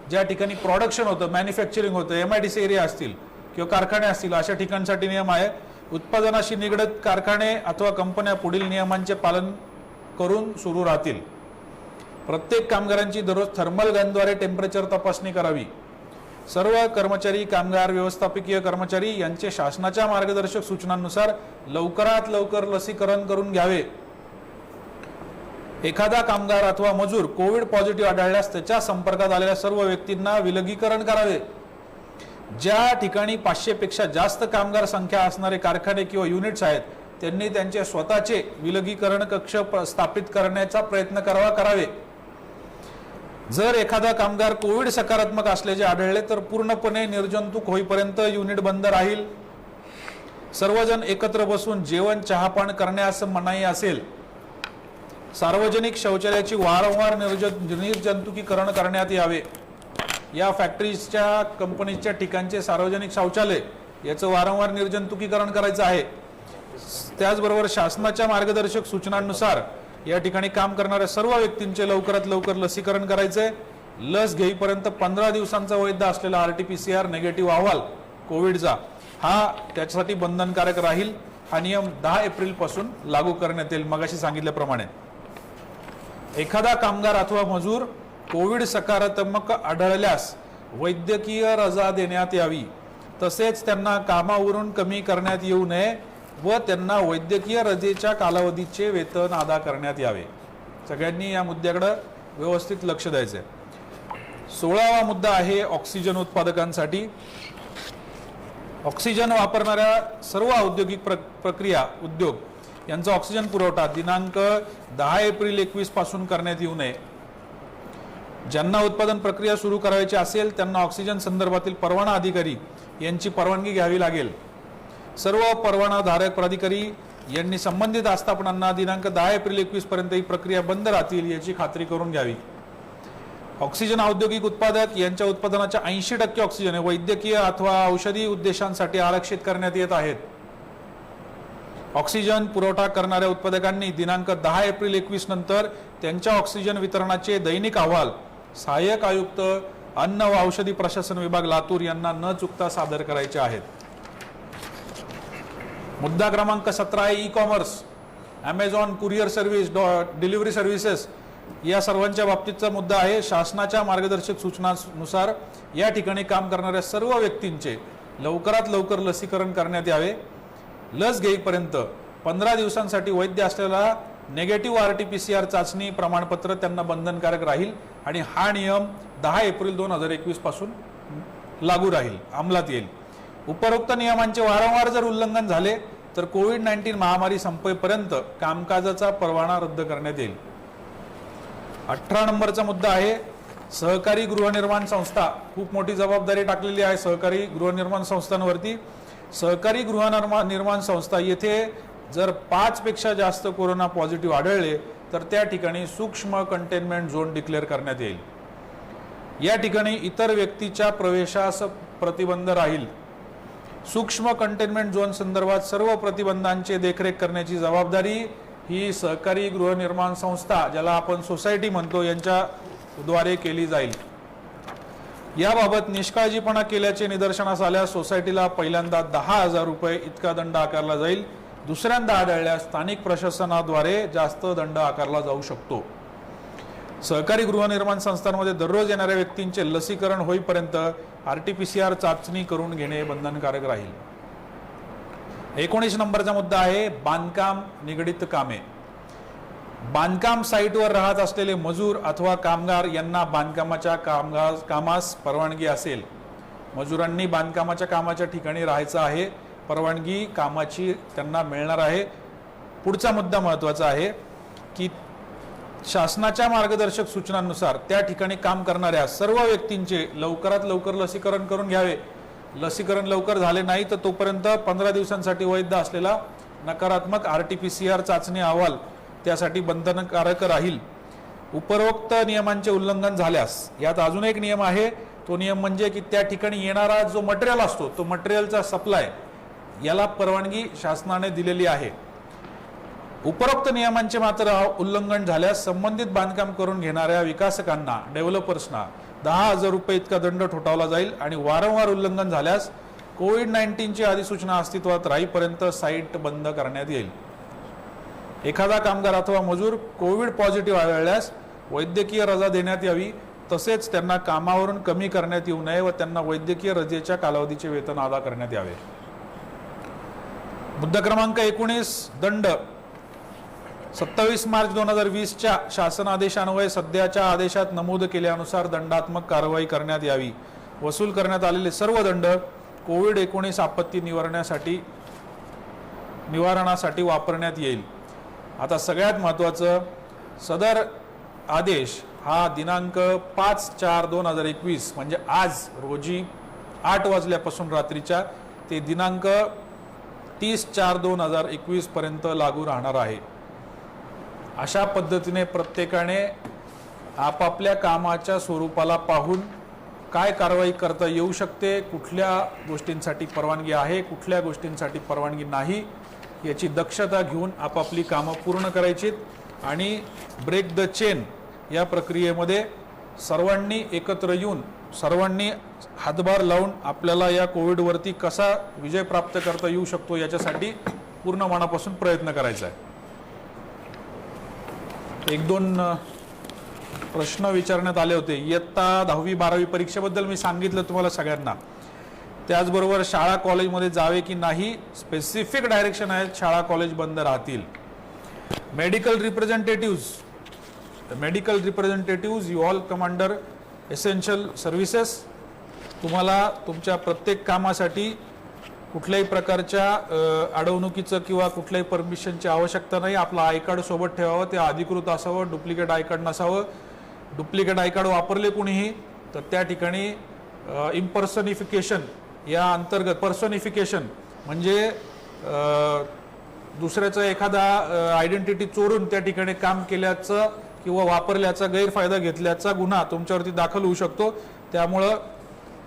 ज्या ठिकाणी प्रोडक्शन होतं, मॅन्युफॅक्चरिंग होतं, MIDC एरिया असतील किंवा कारखाने असतील अशा ठिकाणसाठी नियम आहे. उत्पादनाशी निगडीत कारखाने अथवा कंपन्या पुढील नियमांचे पालन करून सुरू राहतील. प्रत्येक कामगारांची दररोज थर्मल गनद्वारे टेम्परेचर तपासणी करावी. सर्व कर्मचारी, कामगार, व्यवस्थापकीय कर्मचारी यांचे शासनाच्या मार्गदर्शक सूचनांनुसार लवकरात लवकर लसीकरण करून घ्यावे. एखादा कामगार अथवा मजूर कोविड पॉझिटिव्ह आढळल्यास त्याच्या संपर्कात आलेल्या सर्व व्यक्तींना विलगीकरण करावे. ज्या ठिकाणी 500 पेक्षा जास्त कामगार संख्या असणारे कारखाने किंवा युनिट्स आहेत त्यांनी त्यांचे स्वतःचे विलगीकरण कक्ष स्थापित करण्याचा प्रयत्न करावे. जर एखादा कामगार कोविड सकारात्मक असल्याचे आढळले तर पूर्णपणे निर्जंतुक होईपर्यंत युनिट बंद राहील. सर्वजण एकत्र बसून जेवण चहापान करण्यास मनाई असेल. सार्वजनिक शौचालयाची वारंवार निर्जंतुकीकरण करण्यात यावे. या फॅक्टरीच्या, कंपनीच्या ठिकाणचे सार्वजनिक शौचालय याचं वारंवार निर्जंतुकीकरण करायचं आहे. त्याचबरोबर शासनाच्या मार्गदर्शक सूचनांनुसार या ठिकाणी काम करणाऱ्या सर्व व्यक्तींचे लवकरात लवकर लसीकरण करायचंय. लस घेईपर्यंत 15 दिवसांचा वैध असलेला RT-PCR निगेटिव्ह अहवाल कोविडचा हा त्याच्यासाठी बंधनकारक राहील. हा नियम 10 एप्रिल पासून लागू करण्यात येईल. मगाशी सांगितल्याप्रमाणे एखादा कामगार अथवा मजूर कोविड सकारात्मक आढळल्यास वैद्यकीय रजा देण्यात यावी. तसेच त्यांना कामावरून कमी करण्यात येऊ नये व त्यांना वैद्यकीय रजेच्या कालावधीचे वेतन अदा करण्यात यावे. सगळ्यांनी या मुद्द्याकडे व्यवस्थित लक्ष द्यायचंय. 16वा मुद्दा आहे ऑक्सिजन उत्पादकांसाठी. ऑक्सिजन वापरणाऱ्या सर्व औद्योगिक प्रक्रिया उद्योग यांचा ऑक्सिजन पुरवठा दिनांक 10 एप्रिल 21 पासून करण्यात येऊ नये. ज्यांना उत्पादन प्रक्रिया सुरू करायची असेल त्यांना ऑक्सिजन संदर्भातील परवाना अधिकारी यांची परवानगी घ्यावी लागेल. सर्व परवानाधारक प्राधिकारी यांनी संबंधित आस्थापनांना दिनांक 10 एप्रिल 21 पर्यंत ही प्रक्रिया बंद राहतील याची खात्री करून घ्यावी. ऑक्सिजन औद्योगिक उत्पादक यांच्या उत्पादनाच्या 80% ऑक्सिजन वैद्यकीय अथवा औषधी उद्देशांसाठी आरक्षित करण्यात येत आहेत. ऑक्सिजन पुरवठा करणाऱ्या उत्पादकांनी दिनांक 10 एप्रिल 21 नंतर त्यांच्या ऑक्सिजन वितरणाचे दैनिक अहवाल सहाय्यक आयुक्त अन्न व औषधी प्रशासन विभाग लातूर यांना न चुकता सादर करायचे आहेत. मुद्दा क्रमांक 17 आहे e-commerce. Amazon, courier service, delivery services या सर्वांच्या बाबतीतचा मुद्दा आहे. शासनाच्या मार्गदर्शक सूचनांनुसार या ठिकाणी काम करणाऱ्या सर्व व्यक्तींचे लवकरात लवकर लसीकरण करण्यात यावे. लस घेईपर्यंत 15 दिवसांसाठी वैध असलेला निगेटिव्ह RT-PCR चाचणी प्रमाणपत्र त्यांना बंधनकारक राहील आणि हा नियम 10 एप्रिल 2021 पासून लागू राहील, अंमलात येईल. उपरोक्त नियमांचे वारंवार जर उल्लंघन झाले तर कोविड-19 महामारी संपेपर्यंत कामकाजाचा परवाना रद्द करण्यात येईल. 18 नंबरचा मुद्दा आहे सहकारी गृहनिर्माण संस्था. खूप मोठी जबाबदारी टाकलेली आहे सहकारी गृहनिर्माण संस्थांवरती. सहकारी गृहनिर्माण संस्था येथे जर 5 पेक्षा जास्त कोरोना पॉझिटिव्ह आढळले तर त्या ठिकाणी सूक्ष्म कंटेनमेंट झोन डिक्लेअर करण्यात येईल. या ठिकाणी इतर व्यक्तीच्या प्रवेशास प्रतिबंध राहील. सूक्ष्म कंटेनमेंट झोन संदर्भात सर्व प्रतिबंधांची देखरेख करण्याची जबाबदारी ही सहकारी गृहनिर्माण संस्था, ज्याला आपण सोसायटी म्हणतो, यांच्या द्वारे केली जाईल. याबाबत निष्काळजीपणा केल्याचे निदर्शनास आल्यास सोसायटीला पहिल्यांदा 10,000 रुपये इतका दंड आकारला जाईल. दुसऱ्यांदा आढळल्यास स्थानिक प्रशासनाद्वारे जास्त दंड आकारला जाऊ शकतो. सहकारी गृहनिर्माण संस्थांमध्ये दररोज येणाऱ्या व्यक्तींचे लसीकरण होईपर्यंत RT-PCR चाचणी करून घेणे बंधनकारक राहील. 19 नंबरचा मुद्दा आहे बांधकाम निगडित कामे. बांधकाम साईटवर राहत असलेले मजूर अथवा कामगार यांना बांधकामाच्या कामास परवानगी असेल. मजुरांनी बांधकामाच्या कामाच्या ठिकाणी राहायचं आहे. परवानगी कामाची त्यांना मिळणार आहे. पुढचा मुद्दा महत्त्वाचा आहे की शासनाच्या मार्गदर्शक सूचनांनुसार त्या ठिकाणी काम करणाऱ्या सर्व व्यक्तींचे लवकरात लवकर लसीकरण करून घ्यावे. लसीकरण लवकर झाले नाही तर तोपर्यंत 15 दिवसांसाठी वैध असलेला नकारात्मक RT-PCR चाचणी अहवाल त्यासाठी बंधनकारक राहील. उपरोक्त नियमांचे उल्लंघन झाल्यास यात अजून एक नियम आहे. तो नियम म्हणजे की त्या ठिकाणी येणारा जो मटेरियल असतो तो मटेरियलचा सप्लाय याला परवानगी शासनाने दिलेली आहे. उपरोक्त नियमांचे मात्र उल्लंघन झाल्यास संबंधित बांधकाम करून घेणाऱ्या विकासकांना, डेव्हलपर्सना 10,000 रुपये इतका दंड ठोठावला जाईल आणि वारंवार उल्लंघन झाल्यास कोविड-19ची अधिसूचना अस्तित्वात राहीपर्यंत साईट बंद करण्यात येईल. एखादा कामगार अथवा मजूर कोविड पॉझिटिव्ह आढळल्यास वैद्यकीय रजा देण्यात यावी. तसेच त्यांना कामावरून कमी करण्यात येऊ नये व त्यांना वैद्यकीय रजेच्या कालावधीचे वेतन अदा करण्यात यावे. मुद्दा क्रमांक 19 दंड. 27 मार्च 2020च्या शासन आदेशान्वये सध्याच्या आदेशात नमूद केल्यानुसार दंडात्मक कारवाई करण्यात यावी. वसूल करण्यात आलेले सर्व दंड कोविड-19 आपत्ती निवारणासाठी वापरण्यात येईल. आता सगळ्यात महत्त्वाचं, सदर आदेश हा दिनांक 5/4/2021 म्हणजे आज रोजी 8 वाजल्यापासून रात्रीच्या ते दिनांक 30/4/2021 पर्यंत लागू राहणार आहे. अशा पद्धतीने प्रत्येकाने आपापल्या कामाच्या स्वरूपाला पाहून काय कारवाई करता येऊ शकते, कुठल्या गोष्टींसाठी परवानगी आहे, कुठल्या गोष्टींसाठी परवानगी नाही, याची दक्षता घेऊन आपापली कामं पूर्ण करायची आणि ब्रेक द चेन या प्रक्रियेमध्ये सर्वांनी एकत्र येऊन सर्वांनी हातभार लावून आपल्याला या कोविडवरती कसा विजय प्राप्त करता येऊ शकतो याच्यासाठी पूर्ण मनापासून प्रयत्न करायचा आहे. 1-2 प्रश्न विचारण्यात आले होते. इयत्ता 10वी-12वी परीक्षेबद्दल मी सांगितलं तुम्हाला सगळ्यांना. त्याचबरोबर शाळा कॉलेजमध्ये जावे की नाही, स्पेसिफिक डायरेक्शन आहेत. शाळा कॉलेज बंद राहतील. Medical representative you all come under essential services. तुम्हाला तुमच्या प्रत्येक कामासाठी कुठल्याही प्रकारच्या अडवणुकीचं किंवा कुठल्याही परमिशनची आवश्यकता नाही. आपलं आय कार्ड सोबत ठेवावं, ते अधिकृत असावं, डुप्लिकेट आय कार्ड नसावं. डुप्लिकेट आय कार्ड वापरले कुणीही तर त्या ठिकाणी इम्पर्सनिफिकेशन या अंतर्गत, पर्सनिफिकेशन म्हणजे दुसऱ्याचा एखादा आयडेंटिटी चोरून त्या ठिकाणी काम केल्याचं किंवा वापरल्याचा गैरफायदा घेतल्याचा गुन्हा तुमच्यावरती दाखल होऊ शकतो. त्यामुळं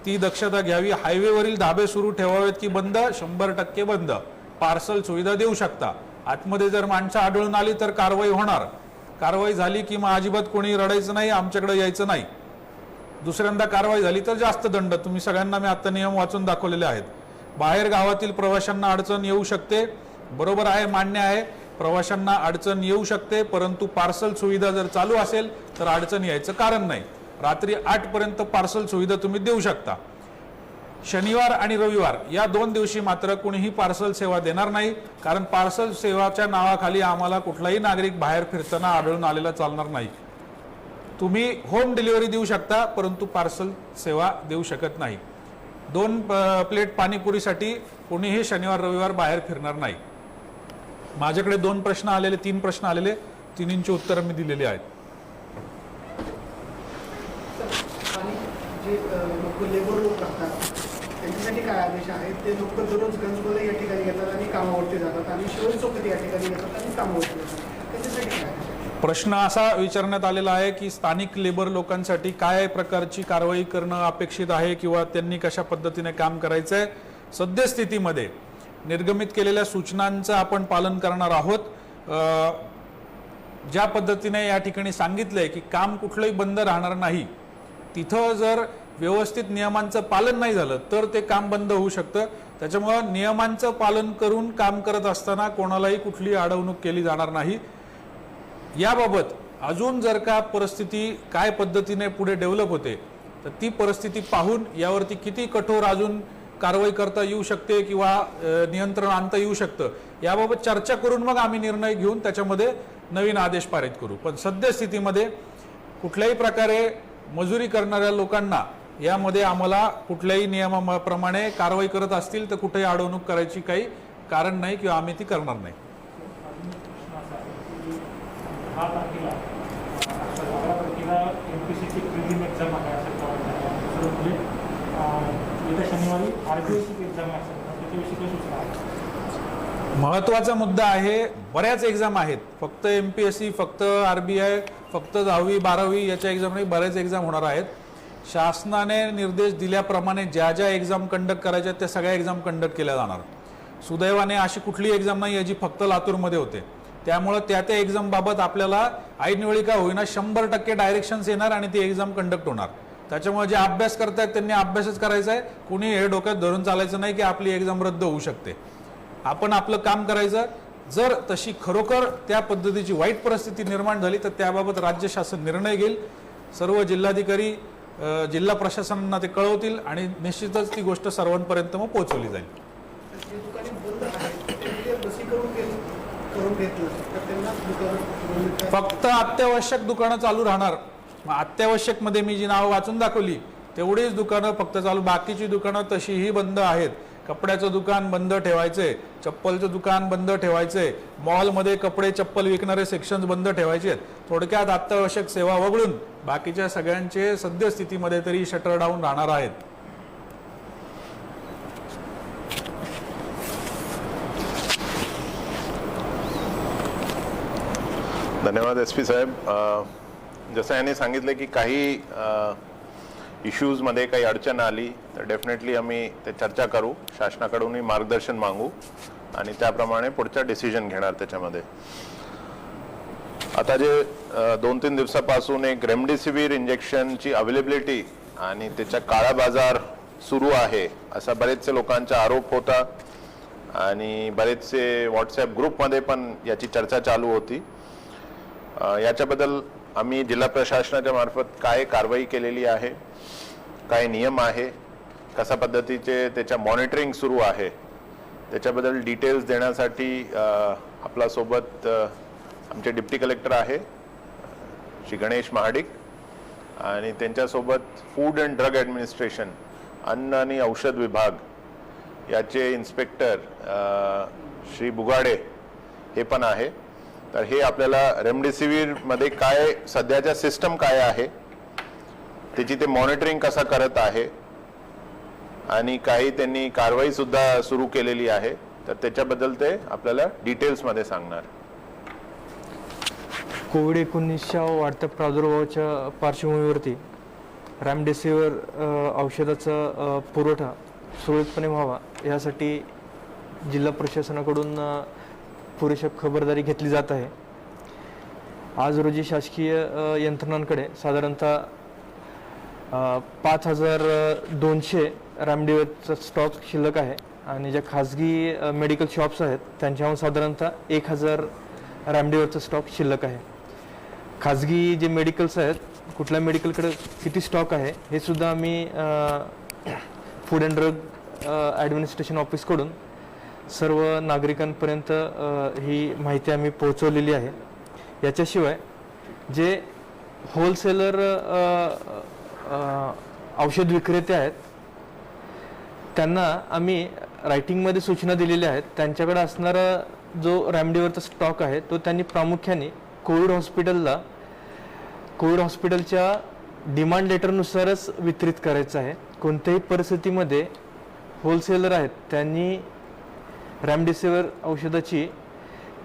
ती दक्षता घ्यावी. हायवेवरील धाबे सुरू ठेवावेत की बंद? 100% बंद. पार्सल सुविधा देऊ शकता. आतमध्ये जर माणसं आढळून आली तर कारवाई होणार. कारवाई झाली की मग अजिबात कोणी रडायचं नाही, आमच्याकडे यायचं नाही. दुसऱ्यांदा कारवाई झाली तर जास्त दंड. तुम्ही सगळ्यांना मी आता नियम वाचून दाखवलेले आहेत. बाहेर गावातील प्रवाशांना अडचण येऊ शकते. बरोबर आहे, मान्य आहे, प्रवाशांना अडचण येऊ शकते, परंतु पार्सल सुविधा जर चालू असेल तर अडचण यायचं कारण नाही. रात्री 8 पर्यंत पार्सल सुविधा तुम्ही देऊ शकता. शनिवार आणि रविवार या 2 दिवशी मात्र कुणीही पार्सल सेवा देणार नाही, कारण पार्सल सेवाच्या नावाखाली आम्हाला कुठलाही नागरिक बाहेर फिरताना आढळून आलेला चालणार नाही. तुम्ही होम डिलिव्हरी देऊ शकता, परंतु पार्सल सेवा देऊ शकत नाही. 2 प्लेट पाणीपुरीसाठी कोणीही शनिवार रविवार बाहेर फिरणार नाही. माझ्याकडे 2 प्रश्न आलेले, 3 प्रश्न आलेले, तिन्हींची उत्तरं मी दिलेली आहेत. जे लोक लेबर लोक असतात त्यांच्यासाठी काय आदेश आहेत? ते लोक दररोज गंजगोळे या ठिकाणी येतात आणि कामावरती जातात आणि शिवण चौकटी या ठिकाणी येतात आणि कामावरती जातात. त्याच्यासाठी काय प्रश्न असा विचारण्यात आलेला आहे की स्थानिक लेबर लोकांसाठी काय प्रकारची कारवाई करणं अपेक्षित आहे किंवा त्यांनी कशा पद्धतीने काम करायचं आहे. सद्यस्थितीमध्ये निर्गमित केलेल्या सूचनांचं आपण पालन करणार आहोत. ज्या पद्धतीने या ठिकाणी सांगितलंय की काम कुठलंही बंद राहणार नाही, तिथं जर व्यवस्थित नियमांचं पालन नाही झालं तर ते काम बंद होऊ शकतं. त्याच्यामुळं नियमांचं पालन करून काम करत असताना कोणालाही कुठली अडवणूक केली जाणार नाही. याबाबत अजून जर का परिस्थिती काय पद्धतीने पुढे डेव्हलप होते तर ती परिस्थिती पाहून यावरती किती कठोर अजून कारवाई करता येऊ शकते किंवा नियंत्रण आणता येऊ शकतं याबाबत चर्चा करून मग आम्ही निर्णय घेऊन त्याच्यामध्ये नवीन आदेश पारित करू. पण सद्यस्थितीमध्ये कुठल्याही प्रकारे मजुरी करणाऱ्या लोकांना यामध्ये आम्हाला कुठल्याही नियमाप्रमाणे कारवाई करत असतील तर कुठेही अडवणूक करायची काही कारण नाही किंवा आम्ही ती करणार नाही. महत्वाचा मुद्दा आहे. बऱ्याच एक्झाम आहेत, फक्त MPSC, फक्त RBI, फक्त 10वी-12वी याच्या एक्झाम नाही, बऱ्याच एक्झाम होणार आहेत. शासनाने निर्देश दिल्याप्रमाणे ज्या ज्या एक्झाम कंडक्ट करायच्या त्या सगळ्या एक्झाम कंडक्ट केल्या जाणार. सुदैवाने अशी कुठली एक्झाम नाही आहे जी फक्त लातूरमध्ये होते. त्यामुळे त्या एक्झाम बाबत आपल्याला ऐनवेळी का होईना 100% डायरेक्शन्स येणार आणि ती एक्झाम कंडक्ट होणार. त्याच्यामुळे जे अभ्यास करतायत त्यांनी अभ्यासच करायचा आहे. कुणी हे डोक्यात धरून चालायचं नाही की आपली एक्झाम रद्द होऊ शकते. आपण आपलं काम करायचं. जर तशी खरोखर त्या पद्धतीची वाईट परिस्थिती निर्माण झाली तर त्याबाबत राज्य शासन निर्णय घेईल. सर्व जिल्हाधिकारी जिल्हा प्रशासनांना ते कळवतील आणि निश्चितच ती गोष्ट सर्वांपर्यंत मग पोहोचवली जाईल. जे दुकाने बंद आहेत ते लसीकरण करून घेतलं तर त्यांना दुकानं फक्त अत्यावश्यक दुकानं चालू राहणार. मग अत्यावश्यक मध्ये मी जी नावं वाचून दाखवली तेवढीच दुकानं फक्त चालू, बाकीची दुकानं तशीही बंद आहेत. कपड्याचं दुकान बंद ठेवायचे, चप्पलचं दुकान बंद ठेवायचे, मॉलमध्ये कपडे चप्पल विकणारे सेक्शन्स बंद ठेवायचे आहेत. थोडक्यात अत्यावश्यक सेवा वगळून बाकीच्या सगळ्यांचे सद्यस्थितीमध्ये तरी शटर डाऊन राहणार आहेत. धन्यवाद SP साहेब. जसं यांनी सांगितलं की काही इश्यूजमध्ये काही अडचण आली तर डेफिनेटली आम्ही ते चर्चा करू, शासनाकडूनही मार्गदर्शन मागू आणि त्याप्रमाणे पुढचा डिसिजन घेणार. त्याच्यामध्ये आता जे 2-3 दिवसापासून एक रेमडेसिवीर इंजेक्शनची अवेलेबिलिटी आणि त्याचा काळा बाजार सुरू आहे असा बरेचसे लोकांचा आरोप होता आणि बरेचसे व्हॉट्सॲप ग्रुपमध्ये पण याची चर्चा चालू होती. याच्याबद्दल आम्ही जिल्हा प्रशासनाच्या मार्फत काय कारवाई केलेली आहे, काय नियम आहे, कशा पद्धतीचे त्याच्या मॉनिटरिंग सुरू आहे त्याच्याबद्दल डिटेल्स देण्यासाठी आपल्यासोबत आमचे डिप्टी कलेक्टर आहे श्री गणेश महाडिक आणि त्यांच्यासोबत फूड अँड ड्रग ॲडमिनिस्ट्रेशन अन्न आणि औषध विभाग याचे इन्स्पेक्टर श्री बुगाडे हे पण आहे. तर हे आपल्याला रेमडेसिवीरमध्ये काय सध्याच्या सिस्टम काय आहे, त्याची ते मॉनिटरिंग कसं करत आहे आणि काही त्यांनी कारवाई सुद्धा सुरू केलेली आहे तर त्याच्याबद्दल ते आपल्याला डिटेल्समध्ये सांगणार. कोविड-19च्या वाढत्या प्रादुर्भावाच्या पार्श्वभूमीवरती रेमडेसिवीर औषधाचा पुरवठा सुरळीतपणे व्हावा यासाठी जिल्हा प्रशासनाकडून पुरेशी खबरदारी घेतली जात आहे. आज रोजी शासकीय यंत्रणांकडे साधारणतः 5200 रेमडेसिवीरचा स्टॉक शिल्लक आहे आणि ज्या खाजगी मेडिकल शॉप्स आहेत त्यांच्यावर साधारणतः 1000 रेमडेसिवीरचा स्टॉक शिल्लक आहे. खाजगी जे मेडिकल्स आहेत कुठल्या मेडिकलकडे किती स्टॉक आहे हे सुद्धा आम्ही फूड अँड ड्रग ॲडमिनिस्ट्रेशन ऑफिसकडून सर्व नागरिकांपर्यंत ही माहिती आम्ही पोहोचवलेली आहे. याच्याशिवाय जे होलसेलर औषध विक्रेते आहेत त्यांना आम्ही रायटिंगमध्ये सूचना दिलेल्या आहेत. त्यांच्याकडे असणारा जो रेमडेसिवीरचा स्टॉक आहे तो त्यांनी प्रामुख्याने कोविड हॉस्पिटलच्या डिमांड लेटरनुसारच वितरित करायचं आहे. कोणत्याही परिस्थितीमध्ये होलसेलर आहेत त्यांनी रेमडेसिवीर औषधाची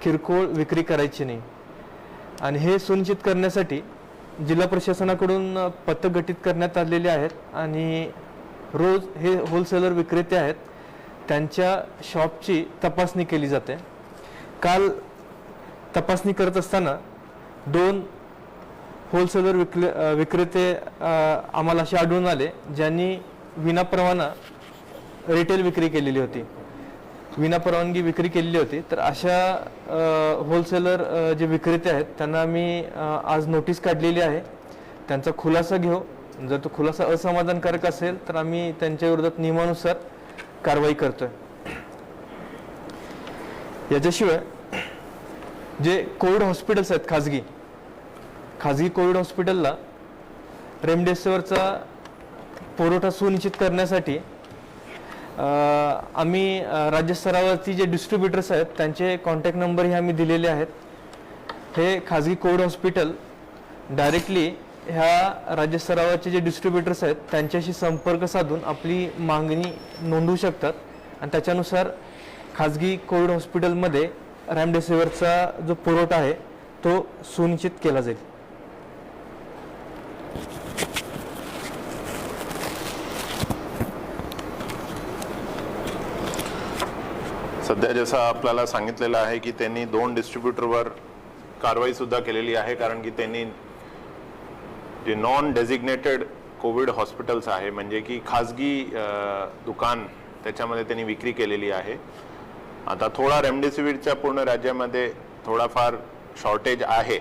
किरकोळ विक्री करायची नाही आणि हे सुनिश्चित करण्यासाठी जिल्हा प्रशासनाकडून पथक गठीत करण्यात आलेले आहेत आणि रोज हे होलसेलर विक्रेते आहेत त्यांच्या शॉपची तपासणी केली जाते. काल तपासणी करत असताना 2 होलसेलर विक्रेते आम्हाला असे आढळून आले ज्यांनी विनापरवाना रिटेल विक्री केलेली होती, विनापरवानगी विक्री केलेली होती. तर अशा होलसेलर जे विक्रेते आहेत त्यांना आम्ही आज नोटीस काढलेली आहे. त्यांचा खुलासा घेऊ, जर तो खुलासा असमाधानकारक असेल तर आम्ही त्यांच्या विरोधात नियमानुसार कारवाई करतोय. याच्याशिवाय जे कोविड हॉस्पिटल्स आहेत खाजगी कोविड हॉस्पिटलला रेमडेसिवीरचा पुरवठा सुनिश्चित करण्यासाठी आम्ही राज्यस्तरावरती जे डिस्ट्रीब्युटर्स आहेत त्यांचे कॉन्टॅक्ट नंबरही आम्ही दिलेले आहेत. हे खाजगी कोविड हॉस्पिटल डायरेक्टली ह्या राज्यस्तरावरचे जे डिस्ट्रीब्युटर्स आहेत त्यांच्याशी संपर्क साधून आपली मागणी नोंदवू शकतात आणि त्याच्यानुसार खाजगी कोविड हॉस्पिटलमध्ये रेमडेसिवीरचा जो पुरवठा आहे तो सुनिश्चित केला जाईल. सध्या जसं आपल्याला सांगितलेलं आहे की त्यांनी 2 डिस्ट्रीब्युटरवर कारवाई सुद्धा केलेली आहे कारण की त्यांनी जे नॉन डेझिग्नेटेड कोविड हॉस्पिटल्स आहे म्हणजे की खाजगी दुकान त्याच्यामध्ये त्यांनी विक्री केलेली आहे. आता थोडा रेमडेसिवीरच्या पूर्ण राज्यामध्ये थोडाफार शॉर्टेज आहे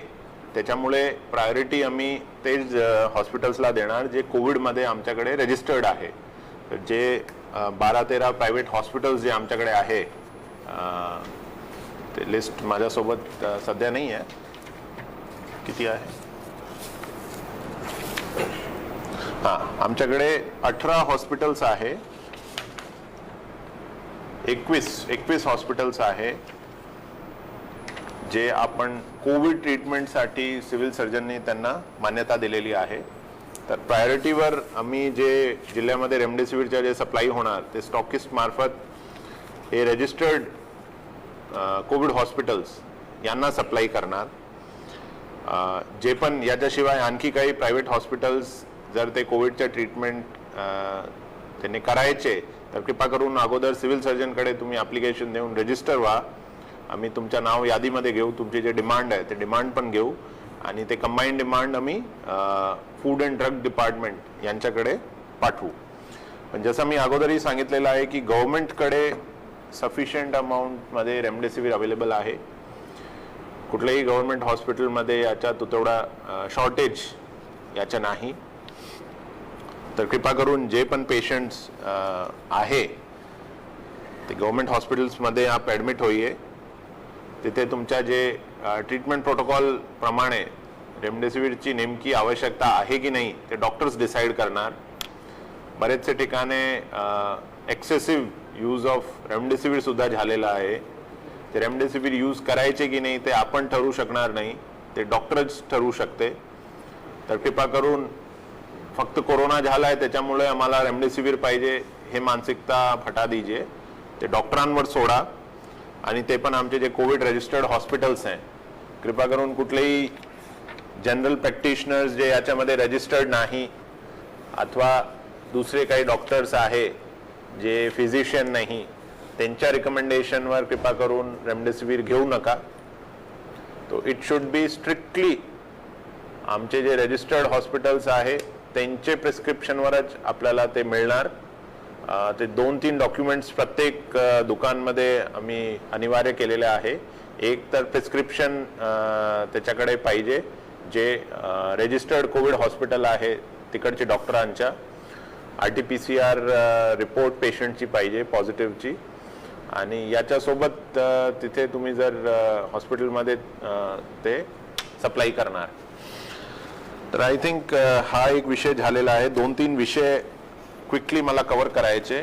त्याच्यामुळे प्रायोरिटी आम्ही तेच हॉस्पिटल्सला देणार जे कोविडमध्ये आमच्याकडे रजिस्टर्ड आहे. तर जे 12-13 प्रायव्हेट हॉस्पिटल्स जे आमच्याकडे आहे, ते लिस्ट माझ्यासोबत सध्या नाही आहे. किती आहे? हां, आमच्याकडे 18 हॉस्पिटल्स आहे, 21 हॉस्पिटल्स आहे जे आपण कोविड ट्रीटमेंटसाठी सिव्हिल सर्जननी त्यांना मान्यता दिलेली आहे. तर प्रायोरिटीवर आम्ही जे जिल्ह्यामध्ये रेमडेसिवीरच्या जे सप्लाय होणार ते स्टॉकिस्ट मार्फत हे रजिस्टर्ड कोविड हॉस्पिटल्स यांना सप्लाय करणार. जे पण याच्याशिवाय आणखी काही प्रायव्हेट हॉस्पिटल्स जर ते कोविडच्या ट्रीटमेंट त्यांनी करायचे तर कृपा करून अगोदर सिव्हिल सर्जनकडे तुम्ही ॲप्लिकेशन देऊन रजिस्टर व्हा. आम्ही तुमच्या नाव यादीमध्ये घेऊ, तुमचे जे डिमांड आहे ते डिमांड पण घेऊ आणि ते कंबाईंड डिमांड आम्ही फूड अँड ड्रग डिपार्टमेंट यांच्याकडे पाठवू. पण जसं मी अगोदरही सांगितलेलं आहे की गव्हर्नमेंटकडे सफिशियंट अमाऊंटमध्ये रेमडेसिवीर अवेलेबल आहे. कुठल्याही गव्हर्नमेंट हॉस्पिटलमध्ये याच्या तुतवडा शॉर्टेज याच्या नाही. तर कृपा करून जे पण पेशंट्स आहे ते गव्हर्नमेंट हॉस्पिटल्समध्ये आप ॲडमिट होईये. तिथे तुमच्या जे ट्रीटमेंट प्रोटोकॉल प्रमाणे रेमडेसिवीरची नेमकी आवश्यकता आहे की नाही ते डॉक्टर्स डिसाईड करणार. बरेचसे ठिकाणे एक्सेसिव्ह यूज ऑफ रेमडेसिवीर सुद्धा झालेला आहे. ते रेमडेसिवीर यूज करायचे की नाही ते आपण ठरवू शकणार नाही, ते डॉक्टरच ठरवू शकते. तर कृपा करून फक्त कोरोना झाला आहे त्याच्यामुळे आम्हाला रेमडेसिवीर पाहिजे हे मानसिकता हटा दीजिए. ते डॉक्टरांवर सोडा आणि ते पण आमचे जे कोविड रजिस्टर्ड हॉस्पिटल्स आहेत, कृपा करून कुठलेही जनरल प्रॅक्टिशनर्स जे याच्यामध्ये रजिस्टर्ड नाही अथवा दुसरे काही डॉक्टर्स आहे जे फिजिशियन नाही त्यांच्या रिकमेंडेशनवर कृपा करून रेमडेसिवीर घेऊ नका. तो इट शुड बी स्ट्रिक्टली आमचे जे रजिस्टर्ड हॉस्पिटल्स आहे त्यांचे प्रिस्क्रिप्शनवरच आपल्याला ते मिळणार. ते 2-3 डॉक्युमेंट्स प्रत्येक दुकानमध्ये आम्ही अनिवार्य केलेले आहे. एक तर प्रिस्क्रिप्शन त्याच्याकडे पाहिजे जे रजिस्टर्ड कोविड हॉस्पिटल आहे तिकडचे डॉक्टरांच्या, RT-PCR रिपोर्ट पेशंटची पाहिजे पॉझिटिव्हची, आणि याच्यासोबत तिथे तुम्ही जर हॉस्पिटलमध्ये ते सप्लाय करणार. तर आय थिंक हा एक विषय झालेला आहे. 2-3 विषय क्विकली मला कव्हर करायचे.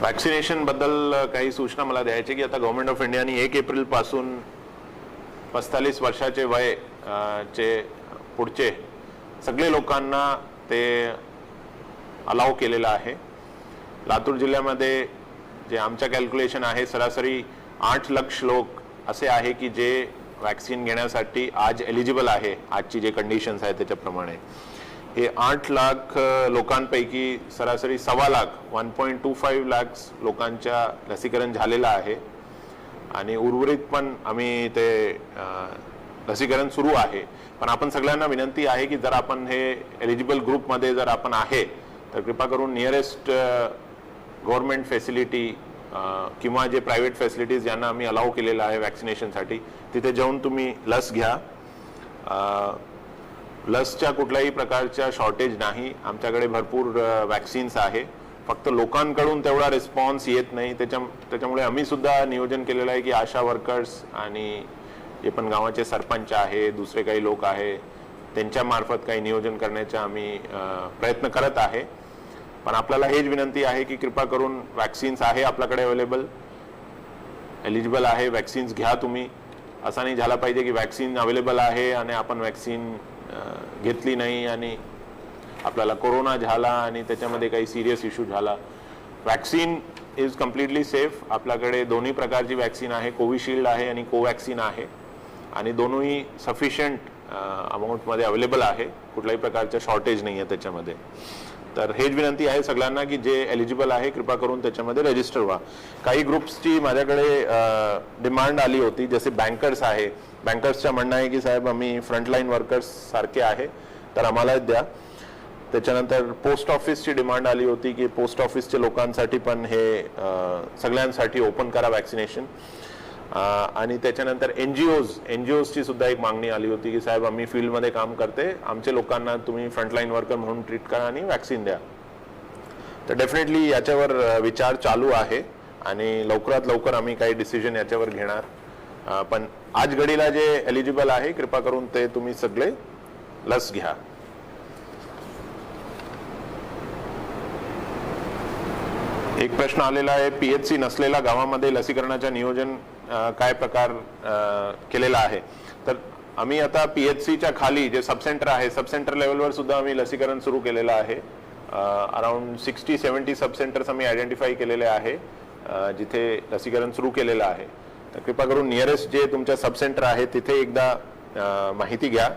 वॅक्सिनेशन बद्दल काही सूचना मला द्यायची की आता गव्हर्नमेंट ऑफ इंडियाने 1 एप्रिल पासून 45 वर्षाचे वय चे पुढचे सगळे लोकांना ते अलाव केलेलं आहे. लातूर जिल्ह्यामध्ये जे आमच्या कॅल्क्युलेशन आहे सरासरी 8 लाख लोक असे आहे की जे वॅक्सिन घेण्यासाठी आज एलिजिबल आहे. आजची जे कंडिशन्स आहेत त्याच्याप्रमाणे हे 8 लाख लोकांपैकी सरासरी 1.25 लाख 1.25 लाख लोकांच्या लसीकरण झालेलं आहे आणि उर्वरित पण आम्ही ते लसीकरण सुरू आहे. पण आपण सगळ्यांना विनंती आहे की जर आपण हे एलिजिबल ग्रुपमध्ये जर आपण आहे तर कृपा करून नियरेस्ट गव्हर्नमेंट फॅसिलिटी किंवा जे प्रायव्हेट फॅसिलिटीज यांना आम्ही अलाव केलेलं आहे वॅक्सिनेशनसाठी तिथे जाऊन तुम्ही लस घ्या. लसच्या कुठल्याही प्रकारच्या शॉर्टेज नाही. आमच्याकडे भरपूर वॅक्सिन्स आहे, फक्त लोकांकडून तेवढा रिस्पॉन्स येत नाही. त्याच्यामुळे आम्ही सुद्धा नियोजन केलेलं आहे की आशा वर्कर्स आणि जे पण गावाचे सरपंच आहे दुसरे काही लोक आहे त्यांच्या मार्फत काही नियोजन करण्याचा आम्ही प्रयत्न करत आहे. पण आपल्याला हेच विनंती आहे की कृपा करून वॅक्सिन्स आहे आपल्याकडे अवेलेबल, एलिजिबल आहे, वॅक्सिन्स घ्या तुम्ही. असा नाही झाला पाहिजे की वॅक्सिन अवेलेबल आहे आणि आपण वॅक्सिन घेतली नाही आणि आपल्याला कोरोना झाला आणि त्याच्यामध्ये काही सिरियस इश्यू झाला. Vaccine is completely safe. आपल्याकडे दोन्ही प्रकारची वॅक्सिन आहे, कोविशिल्ड आहे आणि कोवॅक्सिन आहे आणि दोन्ही सफिशियंट अमाऊंटमध्ये अवेलेबल आहे. कुठल्याही प्रकारचं शॉर्टेज नाही आहे त्याच्यामध्ये. तर हेच विनंती आहे सगळ्यांना की जे एलिजिबल आहे कृपा करून त्याच्यामध्ये रजिस्टर व्हा. काही ग्रुप्सची माझ्याकडे डिमांड आली होती, जसे बँकर्स आहे. बँकर्सचं म्हणणं आहे की साहेब आम्ही फ्रंटलाईन वर्कर्स सारखे आहे तर आम्हाला द्या. त्याच्यानंतर पोस्ट ऑफिसची डिमांड आली होती की पोस्ट ऑफिसच्या लोकांसाठी पण हे सगळ्यांसाठी ओपन करा वॅक्सिनेशन. आणि त्याच्यानंतर एनजीओजची सुद्धा एक मागणी आली होती की साहेब आम्ही फील्डमध्ये काम करते, आमच्या लोकांना तुम्ही फ्रंटलाईन वर्कर म्हणून ट्रीट करा आणि वॅक्सिन द्या. तर डेफिनेटली याच्यावर विचार चालू आहे आणि लवकरात लवकर आम्ही काही डिसिजन याच्यावर घेणार. पण आज घडीला जे एलिजिबल आहे कृपा करून ते तुम्ही सगळे लस घ्या. एक प्रश्न आलेला आहे, पीएचसी नसलेल्या गावामध्ये लसीकरणाच्या नियोजन काय प्रकार केलेला आहे. तर आम्ही आता पीएचसीच्या खाली जे सबसेंटर आहे, सबसेंटर लेवलवर सुद्धा आम्ही लसीकरण सुरू केलेलं आहे. अराउंड 60-70 सबसेंटर्स आम्ही आयडेंटिफाय केलेले आहे जिथे लसीकरण सुरू केलेलं आहे. तर कृपा करून नियरेस्ट जे तुमच्या सबसेंटर आहे तिथे एकदा माहिती घ्या.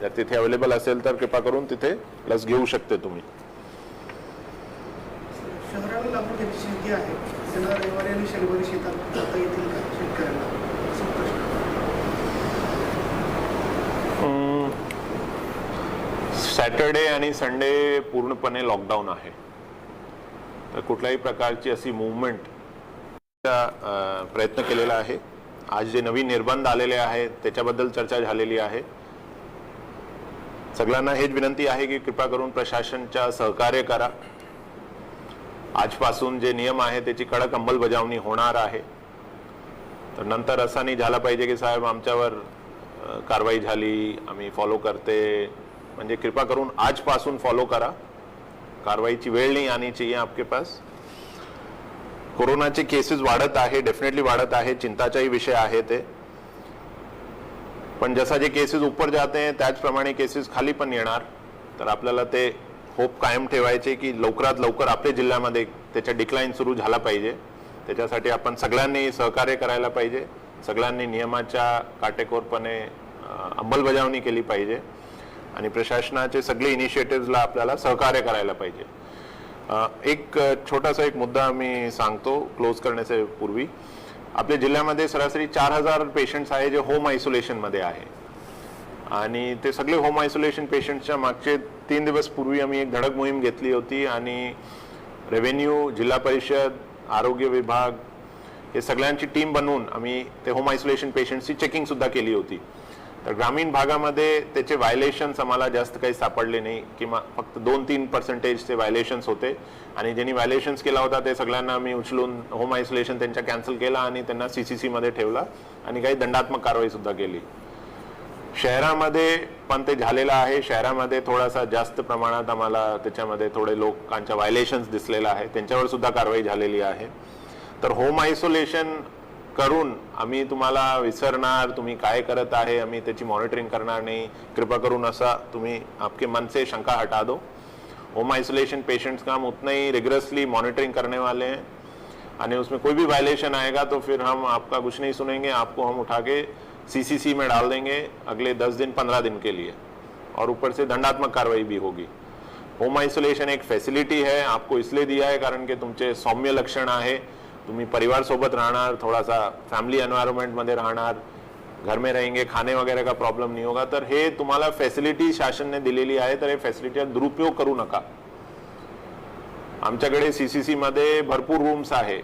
जर तिथे अवेलेबल असेल तर कृपा करून तिथे लस घेऊ शकते तुम्ही. शहराला लागून त्यांची शेती आहे, त्यांना रविवारी आणि शनिवारी शेतात जाता येतील का शेतकऱ्यांना, असा प्रश्न. सॅटर्डे आणि संडे पूर्णपणे लॉकडाऊन आहे. तर कुठल्याही प्रकारची अशी मुवमेंट प्रयत्न केलेला आहे. आज जे नवीन निर्बंध आलेले आहेत त्याच्याबद्दल चर्चा झालेली आहे. सगळ्यांना हेच विनंती आहे की कृपा करून प्रशासनच्या सहकार्य करा. आजपासून जे नियम आहे त्याची कडक अंमलबजावणी होणार आहे. तर नंतर असा नाही झाला पाहिजे की साहेब आमच्यावर कारवाई झाली, आम्ही फॉलो करते. म्हणजे कृपा करून आजपासून फॉलो करा. कारवाईची वेळ नाही आनी चाहिए आपके पास. कोरोनाचे केसेस वाढत आहे, डेफिनेटली वाढत आहे, चिंताचाही विषय आहे ते. पण जसा जे केसेस ऊपर जाते हैं त्याचप्रमाणे केसेस खाली पण येणार. तर आपल्याला ते होप कायम ठेवायचे की लवकरात लवकर आपल्या जिल्ह्यामध्ये त्याचा डिक्लाइन सुरू झाला पाहिजे. त्याच्यासाठी आपण सगळ्यांनी सहकार्य करायला पाहिजे. सगळ्यांनी नियमाच्या काटेकोरपणे अंमलबजावणी केली पाहिजे आणि प्रशासनाचे सगळे इनिशिएटिव्हला आपल्याला सहकार्य करायला पाहिजे. एक छोटासा एक मुद्दा मी सांगतो क्लोज करण्याच्या पूर्वी. आपल्या जिल्ह्यामध्ये सरासरी 4000 पेशंट्स आहे जे होम आयसोलेशनमध्ये आहे आणि ते सगळे होम आयसोलेशन पेशंट्सच्या मागचे 3 दिवस पूर्वी आम्ही एक धडक मोहीम घेतली होती आणि रेव्हेन्यू, जिल्हा परिषद, आरोग्य विभाग हे सगळ्यांची टीम बनवून आम्ही ते होम आयसोलेशन पेशंट्सची चेकिंग सुद्धा केली होती. तर ग्रामीण भागामध्ये त्याचे व्हायलेशन्स आम्हाला जास्त काही सापडले नाही, किंवा फक्त 2-3% ते व्हायलेशन्स होते आणि ज्यांनी व्हायलेशन्स केला होता ते सगळ्यांना आम्ही उचलून होम आयसोलेशन त्यांच्या कॅन्सल केला आणि त्यांना CCC मध्ये ठेवला आणि काही दंडात्मक कारवाई सुद्धा केली. शहरामध्ये पण ते झालेलं आहे. शहरामध्ये थोडासा जास्त प्रमाणात आम्हाला त्याच्यामध्ये थोडे लोकांच्या व्हायलेशन्स दिसलेला आहे, त्यांच्यावर सुद्धा कारवाई झालेली आहे. तर होम आयसोलेशन करून आम्ही तुम्हाला विसरणार, तुम्ही काय करत आहे आम्ही त्याची मॉनिटरिंग करणार नहीं. कृपा करून असा तुम्ही आपके मन से शंका हटा दो. होम आइसोलेशन पेशेंट्स का हम उतना ही रिगरसली मॉनिटरिंग करने वाले हैं और उसमें कोई भी वायलेशन आएगा तो फिर हम आपका कुछ नहीं सुनेंगे, आपको हम उठा के CCC में डाल देंगे अगले 10 दिन 15 दिन के लिए और ऊपर से दंडात्मक कार्रवाई भी होगी. होम आइसोलेशन एक फैसिलिटी है, आपको इसलिए दिया है कारण के तुमचे सौम्य लक्षण आहे, तुम्ही परिवार सोबत राहणार, थोडासा फॅमिली एन्व्हायरमेंट मध्ये राहणार, घर में रहेंगे, खाने वगैरह का प्रॉब्लेम नहीं होगा. तर हे तुम्हाला फॅसिलिटी शासनाने दिलेली आहे, तर हे फॅसिलिटीचा दुरुपयोग करू नका. आमच्याकडे CCC मध्ये भरपूर रूम्स आहे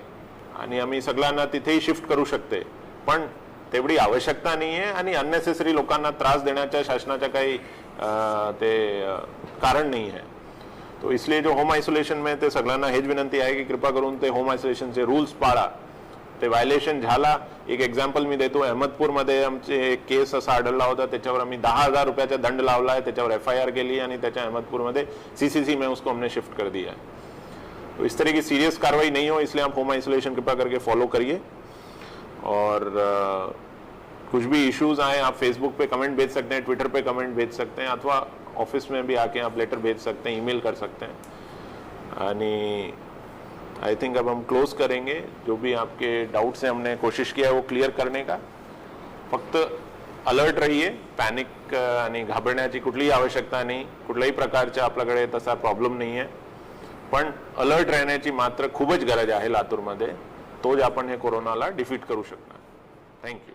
आणि आम्ही सगळ्यांना तिथेही शिफ्ट करू शकते, पण तेवढी आवश्यकता नाही आहे आणि अननेसेसरी लोकांना त्रास देण्याच्या शासनाच्या काही ते कारण नाही आहे. तो इसलिए जो होम आइसोलेशन में ते सगळ्यांना हेच विनंती आहे की कृपा करून ते होम आइसोलेशनचे रूल्स पाळा. ते व्हायलेशन झाला, एक एक्झाम्पल मी देतो. अहमदपूरमध्ये आमचे एक केस असा आढळला होता, त्याच्यावर आम्ही 10,000 रुपयाचा दंड लावला आहे, त्याच्यावर FIR केली आणि त्याच्या अहमदपूरमध्ये CCC में उसको हमने शिफ्ट कर दिया है. तो इस तरह की सीरियस कार्रवाई नहीं हो, इसलिए आप होम आइसोलेशन कृपा करके फॉलो करिए. और कुछ भी इश्यूज आए आप फेसबुक पे कमेंट भेज सकते हैं, ट्विटर पे कमेंट भेज सकते हैं, अथवा ऑफिस में भी आके आप लेटर भेज सकते हैं, ईमेल कर सकते हैं. आणि आई थिंक अब हम क्लोज करेंगे. जो भी आपके डाउट्स हैं हमने कोशिश किया है वो क्लियर करने का. फक्त अलर्ट रहिए, पॅनिक आणि घाबरण्याची कुठलीही आवश्यकता नाही. कुठल्याही प्रकारचा आपल्याकडे तसा प्रॉब्लेम नाही आहे, पण अलर्ट राहण्याची मात्र खूपच गरज आहे लातूरमध्ये. तोच आपण हे कोरोनाला डिफीट करू शकणार. थँक्यू.